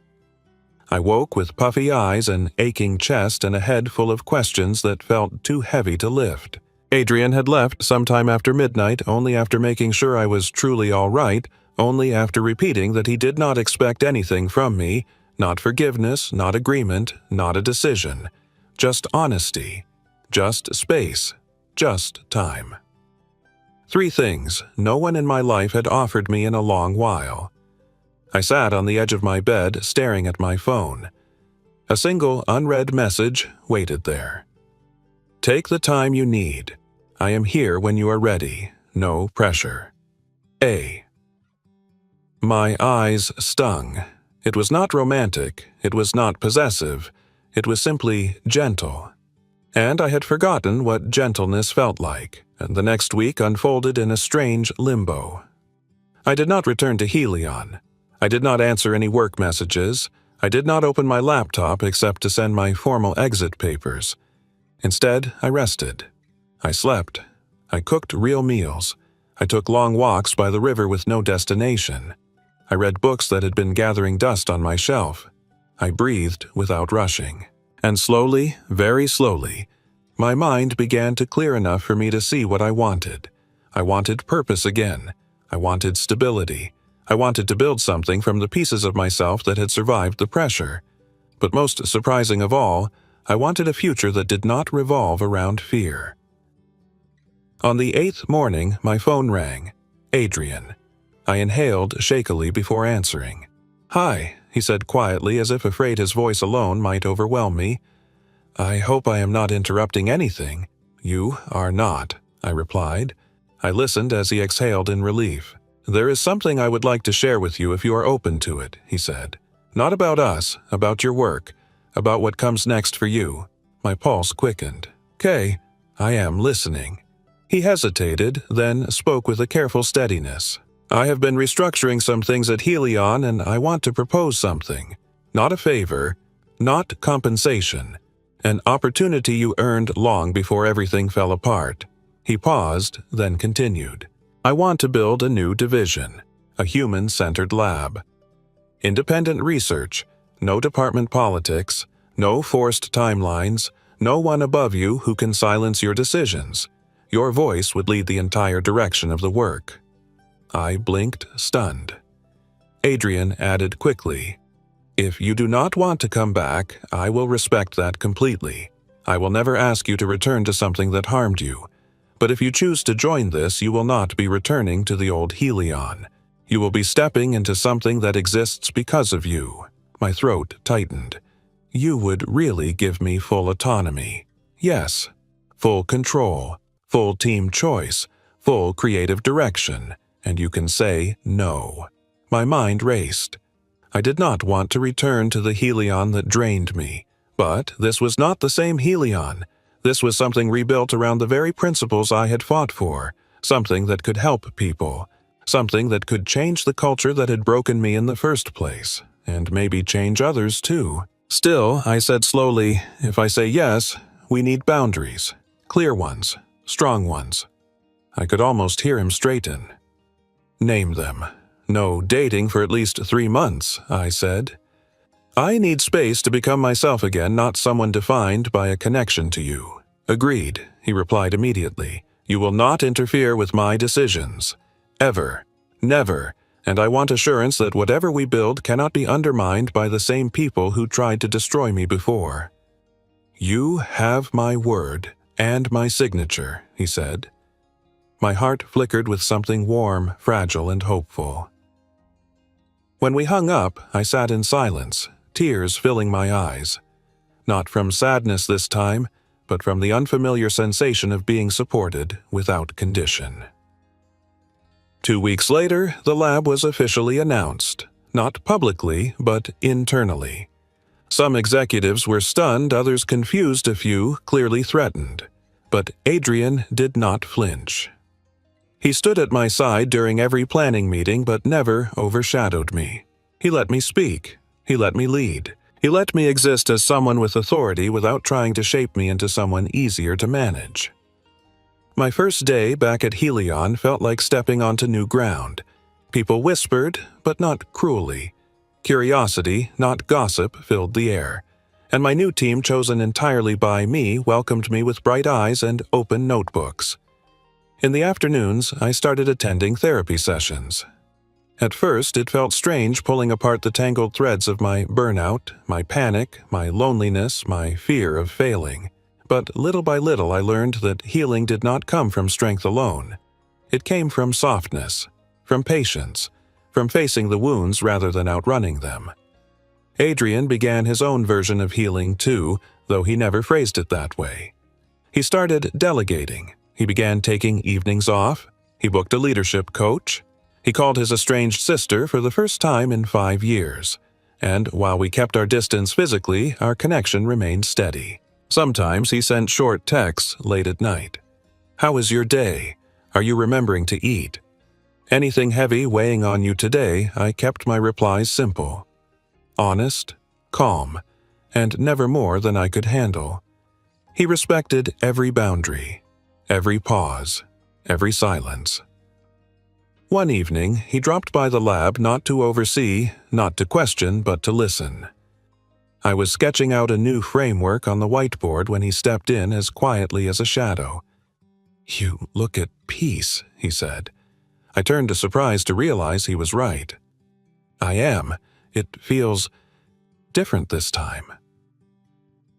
I woke with puffy eyes, an aching chest, and a head full of questions that felt too heavy to lift. Adrian had left sometime after midnight, only after making sure I was truly all right, only after repeating that he did not expect anything from me, not forgiveness, not agreement, not a decision. Just honesty, just space, just time. 3 things no one in my life had offered me in a long while. I sat on the edge of my bed, staring at my phone. A single unread message waited there. "Take the time you need. I am here when you are ready. No pressure. A." My eyes stung. It was not romantic, it was not possessive, it was simply gentle. And I had forgotten what gentleness felt like, and the next week unfolded in a strange limbo. I did not return to Helion. I did not answer any work messages. I did not open my laptop except to send my formal exit papers. Instead, I rested. I slept. I cooked real meals. I took long walks by the river with no destination. I read books that had been gathering dust on my shelf. I breathed without rushing. And slowly, very slowly, my mind began to clear enough for me to see what I wanted. I wanted purpose again. I wanted stability. I wanted to build something from the pieces of myself that had survived the pressure. But most surprising of all, I wanted a future that did not revolve around fear. On the 8th morning, my phone rang. Adrian. I inhaled shakily before answering. "Hi," he said quietly, as if afraid his voice alone might overwhelm me. "I hope I am not interrupting anything." "You are not," I replied. I listened as he exhaled in relief. "There is something I would like to share with you if you are open to it," he said. "Not about us, about your work, about what comes next for you." My pulse quickened. "'Kay, I am listening." He hesitated, then spoke with a careful steadiness. "I have been restructuring some things at Helion, and I want to propose something. Not a favor, not compensation. An opportunity you earned long before everything fell apart." He paused, then continued. "I want to build a new division, a human-centered lab. Independent research, no department politics, no forced timelines, no one above you who can silence your decisions. Your voice would lead the entire direction of the work." I blinked, stunned. Adrian added quickly, "If you do not want to come back, I will respect that completely. I will never ask you to return to something that harmed you. But if you choose to join this, you will not be returning to the old Helion. You will be stepping into something that exists because of you." My throat tightened. "You would really give me full autonomy." "Yes. Full control, full team choice, full creative direction. And you can say no." My mind raced. I did not want to return to the Helion that drained me. But this was not the same Helion. This was something rebuilt around the very principles I had fought for, something that could help people, something that could change the culture that had broken me in the first place, and maybe change others too. "Still," I said slowly, "if I say yes, we need boundaries. Clear ones, strong ones." I could almost hear him straighten. "Name them." "No dating for at least 3 months," I said. I need space to become myself again, not someone defined by a connection to you. Agreed, he replied immediately. You will not interfere with my decisions. Ever. Never. And I want assurance that whatever we build cannot be undermined by the same people who tried to destroy me before. You have my word and my signature, he said. My heart flickered with something warm, fragile, and hopeful. When we hung up, I sat in silence, tears filling my eyes. Not from sadness this time, but from the unfamiliar sensation of being supported without condition. 2 weeks later, the lab was officially announced, not publicly, but internally. Some executives were stunned, others confused, a few clearly threatened. But Adrian did not flinch. He stood at my side during every planning meeting, but never overshadowed me. He let me speak. He let me lead. He let me exist as someone with authority without trying to shape me into someone easier to manage. My first day back at Helion felt like stepping onto new ground. People whispered, but not cruelly. Curiosity, not gossip, filled the air. And my new team, chosen entirely by me, welcomed me with bright eyes and open notebooks. In the afternoons, I started attending therapy sessions. At first, it felt strange pulling apart the tangled threads of my burnout, my panic, my loneliness, my fear of failing. But little by little, I learned that healing did not come from strength alone. It came from softness, from patience, from facing the wounds rather than outrunning them. Adrian began his own version of healing too, though he never phrased it that way. He started delegating. He began taking evenings off. He booked a leadership coach. He called his estranged sister for the first time in 5 years. And while we kept our distance physically, our connection remained steady. Sometimes he sent short texts late at night. How is your day? Are you remembering to eat? Anything heavy weighing on you today, I kept my replies simple. Honest, calm, and never more than I could handle. He respected every boundary, every pause, every silence. One evening, he dropped by the lab not to oversee, not to question, but to listen. I was sketching out a new framework on the whiteboard when he stepped in as quietly as a shadow. You look at peace, he said. I turned to surprise to realize he was right. I am. It feels different this time.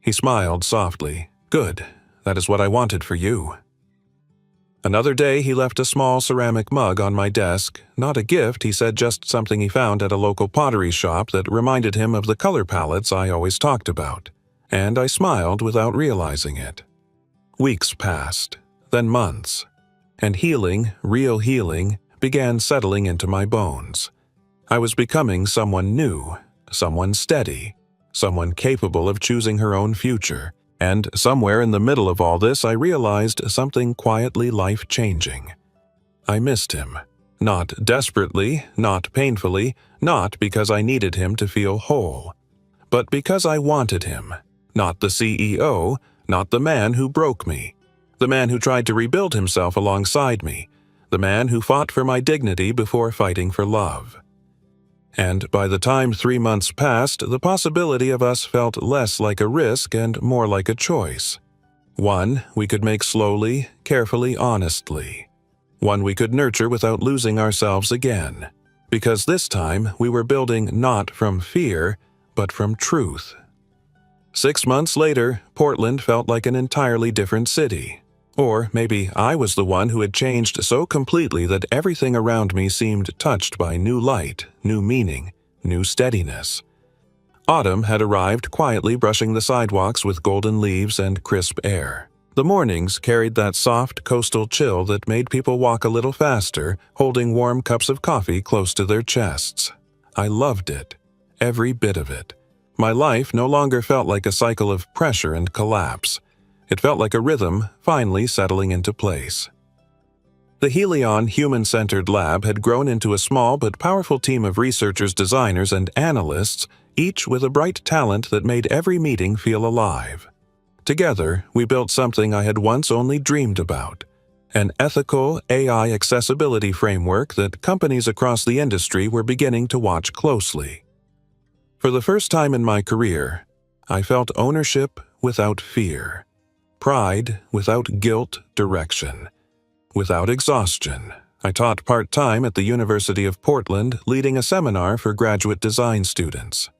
He smiled softly. Good. That is what I wanted for you. Another day, he left a small ceramic mug on my desk. Not a gift, he said, just something he found at a local pottery shop that reminded him of the color palettes I always talked about. And I smiled without realizing it. Weeks passed, then months. And healing, real healing, began settling into my bones. I was becoming someone new, someone steady, someone capable of choosing her own future. And somewhere in the middle of all this, I realized something quietly life-changing. I missed him. Not desperately, not painfully, not because I needed him to feel whole, but because I wanted him. Not the CEO, not the man who broke me, the man who tried to rebuild himself alongside me, the man who fought for my dignity before fighting for love. And by the time 3 months passed, the possibility of us felt less like a risk and more like a choice. One we could make slowly, carefully, honestly. One we could nurture without losing ourselves again. Because this time we were building not from fear, but from truth. 6 months later, Portland felt like an entirely different city. Or maybe I was the one who had changed so completely that everything around me seemed touched by new light, new meaning, new steadiness. Autumn had arrived, quietly brushing the sidewalks with golden leaves and crisp air. The mornings carried that soft coastal chill that made people walk a little faster, holding warm cups of coffee close to their chests. I loved it, every bit of it. My life no longer felt like a cycle of pressure and collapse. It felt like a rhythm finally settling into place. The Helion human-centered lab had grown into a small but powerful team of researchers, designers, and analysts, each with a bright talent that made every meeting feel alive. Together, we built something I had once only dreamed about, an ethical AI accessibility framework that companies across the industry were beginning to watch closely. For the first time in my career, I felt ownership without fear, pride without guilt, direction, without exhaustion. I taught part-time at the University of Portland, leading a seminar for graduate design students.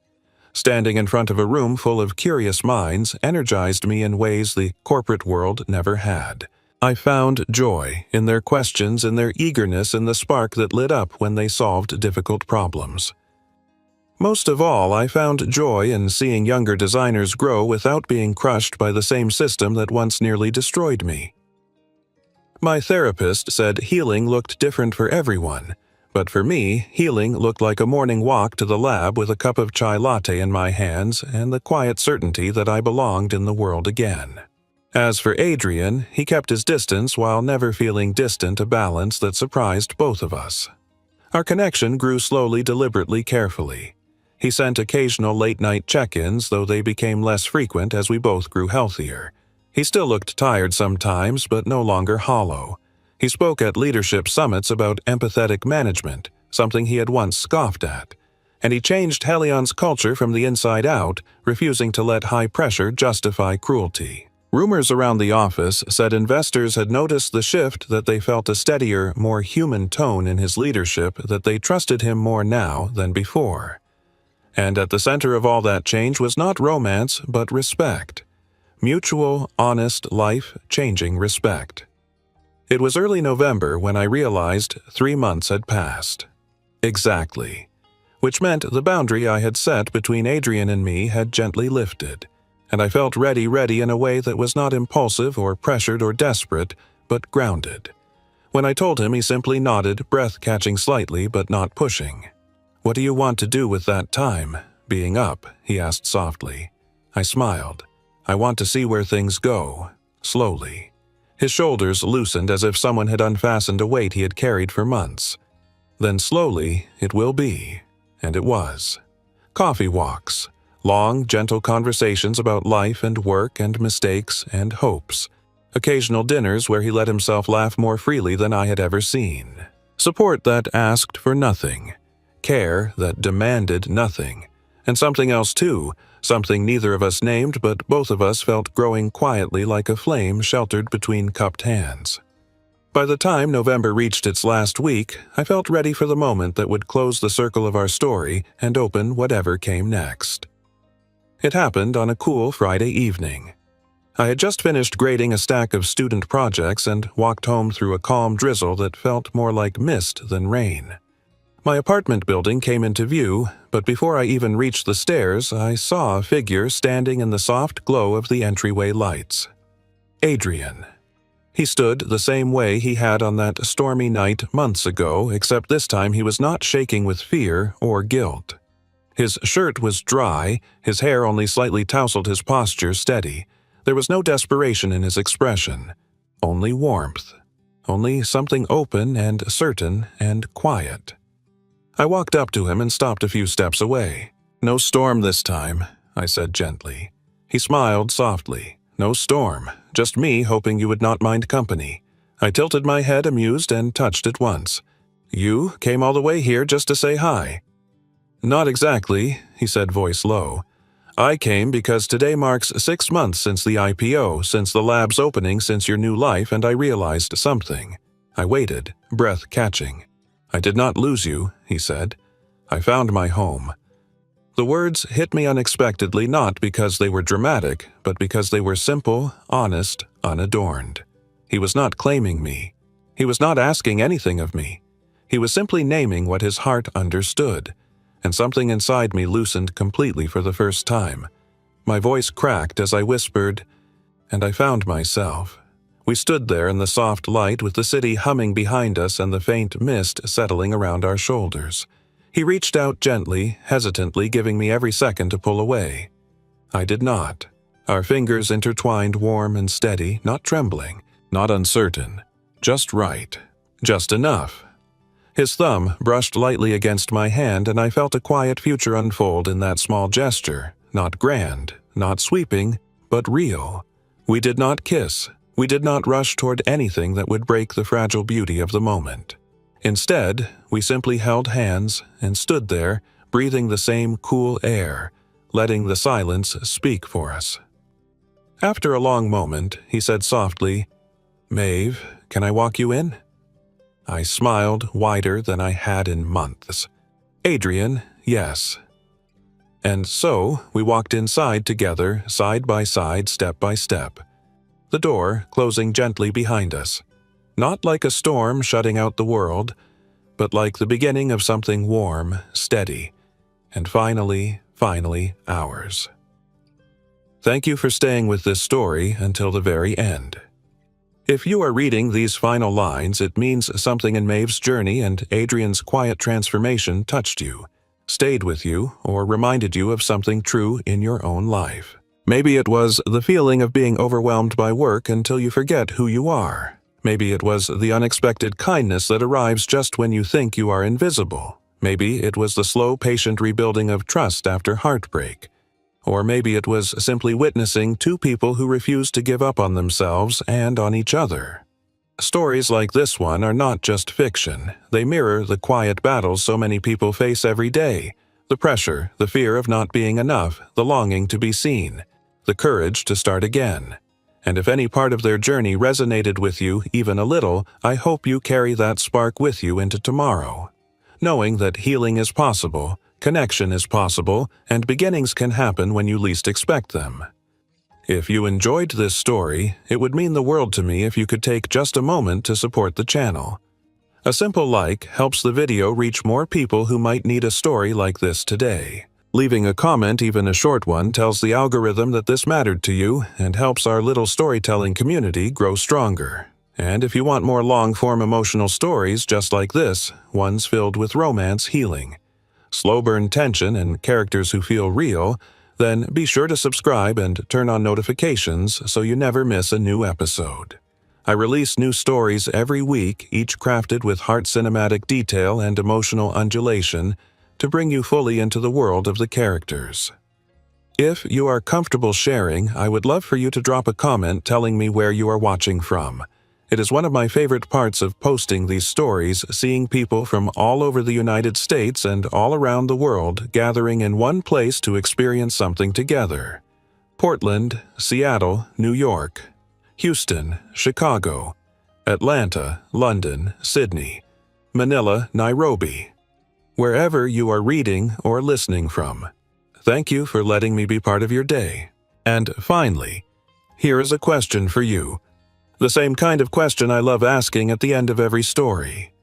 Standing in front of a room full of curious minds energized me in ways the corporate world never had. I found joy in their questions, in their eagerness, in the spark that lit up when they solved difficult problems. Most of all, I found joy in seeing younger designers grow without being crushed by the same system that once nearly destroyed me. My therapist said healing looked different for everyone, but for me, healing looked like a morning walk to the lab with a cup of chai latte in my hands and the quiet certainty that I belonged in the world again. As for Adrian, he kept his distance while never feeling distant, a balance that surprised both of us. Our connection grew slowly, deliberately, carefully. He sent occasional late-night check-ins, though they became less frequent as we both grew healthier. He still looked tired sometimes, but no longer hollow. He spoke at leadership summits about empathetic management, something he had once scoffed at. And he changed Helion's culture from the inside out, refusing to let high pressure justify cruelty. Rumors around the office said investors had noticed the shift, that they felt a steadier, more human tone in his leadership, that they trusted him more now than before. And at the center of all that change was not romance, but respect. Mutual, honest, life-changing respect. It was early November when I realized 3 months had passed. Exactly. Which meant the boundary I had set between Adrian and me had gently lifted, and I felt ready in a way that was not impulsive or pressured or desperate, but grounded. When I told him, he simply nodded, breath catching slightly but not pushing. "What do you want to do with that time, being up?" he asked softly. I smiled. "I want to see where things go, slowly." His shoulders loosened as if someone had unfastened a weight he had carried for months. Then slowly, it will be. And it was. Coffee walks. Long, gentle conversations about life and work and mistakes and hopes. Occasional dinners where he let himself laugh more freely than I had ever seen. Support that asked for nothing. Care that demanded nothing. And something else too, something neither of us named but both of us felt growing quietly like a flame sheltered between cupped hands. By the time November reached its last week, I felt ready for the moment that would close the circle of our story and open whatever came next. It happened on a cool Friday evening. I had just finished grading a stack of student projects and walked home through a calm drizzle that felt more like mist than rain. My apartment building came into view, but before I even reached the stairs, I saw a figure standing in the soft glow of the entryway lights. Adrian. He stood the same way he had on that stormy night months ago, except this time he was not shaking with fear or guilt. His shirt was dry, his hair only slightly tousled his posture steady. There was no desperation in his expression, only warmth, only something open and certain and quiet. I walked up to him and stopped a few steps away. "No storm this time," I said gently. He smiled softly. "No storm, just me hoping you would not mind company." I tilted my head amused and touched it once. "You came all the way here just to say hi." "Not exactly," he said, voice low. "I came because today marks 6 months since the IPO, since the lab's opening, since your new life, and I realized something." I waited, breath catching. "I did not lose you," he said. "I found my home." The words hit me unexpectedly, not because they were dramatic, but because they were simple, honest, unadorned. He was not claiming me. He was not asking anything of me. He was simply naming what his heart understood. And something inside me loosened completely for the first time. My voice cracked as I whispered, and I found myself. We stood there in the soft light with the city humming behind us and the faint mist settling around our shoulders. He reached out gently, hesitantly, giving me every second to pull away. I did not. Our fingers intertwined warm and steady, not trembling, not uncertain, just right, just enough. His thumb brushed lightly against my hand, and I felt a quiet future unfold in that small gesture, not grand, not sweeping, but real. We did not kiss. We did not rush toward anything that would break the fragile beauty of the moment. Instead, we simply held hands and stood there, breathing the same cool air, letting the silence speak for us. After a long moment, he said softly, "Maeve, can I walk you in?" I smiled wider than I had in months. "Adrian, yes." And so, we walked inside together, side by side, step by step. The door closing gently behind us. Not like a storm shutting out the world, but like the beginning of something warm, steady, and finally ours. Thank you for staying with this story until the very end. If you are reading these final lines, it means something in Maeve's journey and Adrian's quiet transformation touched you, stayed with you, or reminded you of something true in your own life. Maybe it was the feeling of being overwhelmed by work until you forget who you are. Maybe it was the unexpected kindness that arrives just when you think you are invisible. Maybe it was the slow, patient rebuilding of trust after heartbreak. Or maybe it was simply witnessing two people who refuse to give up on themselves and on each other. Stories like this one are not just fiction. They mirror the quiet battles so many people face every day. The pressure, the fear of not being enough, the longing to be seen, the courage to start again. And if any part of their journey resonated with you even a little, I hope you carry that spark with you into tomorrow. Knowing that healing is possible, connection is possible, and beginnings can happen when you least expect them. If you enjoyed this story, it would mean the world to me if you could take just a moment to support the channel. A simple like helps the video reach more people who might need a story like this today. Leaving a comment, even a short one, tells the algorithm that this mattered to you and helps our little storytelling community grow stronger. And if you want more long-form emotional stories just like this, ones filled with romance, healing, slow-burn tension, and characters who feel real, then be sure to subscribe and turn on notifications so you never miss a new episode. I release new stories every week, each crafted with heart cinematic detail and emotional undulation to bring you fully into the world of the characters. If you are comfortable sharing, I would love for you to drop a comment telling me where you are watching from. It is one of my favorite parts of posting these stories, seeing people from all over the United States and all around the world gathering in one place to experience something together. Portland, Seattle, New York, Houston, Chicago, Atlanta, London, Sydney, Manila, Nairobi. Wherever you are reading or listening from, thank you for letting me be part of your day. And finally, here is a question for you. The same kind of question I love asking at the end of every story.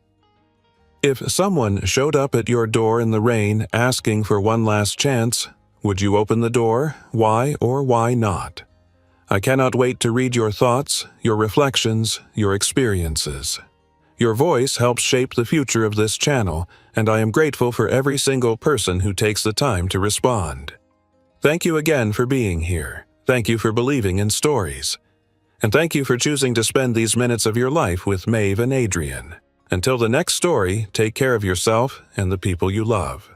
If someone showed up at your door in the rain asking for one last chance, would you open the door? Why or why not? I cannot wait to read your thoughts, your reflections, your experiences. Your voice helps shape the future of this channel, and I am grateful for every single person who takes the time to respond. Thank you again for being here. Thank you for believing in stories. And thank you for choosing to spend these minutes of your life with Maeve and Adrian. Until the next story, take care of yourself and the people you love.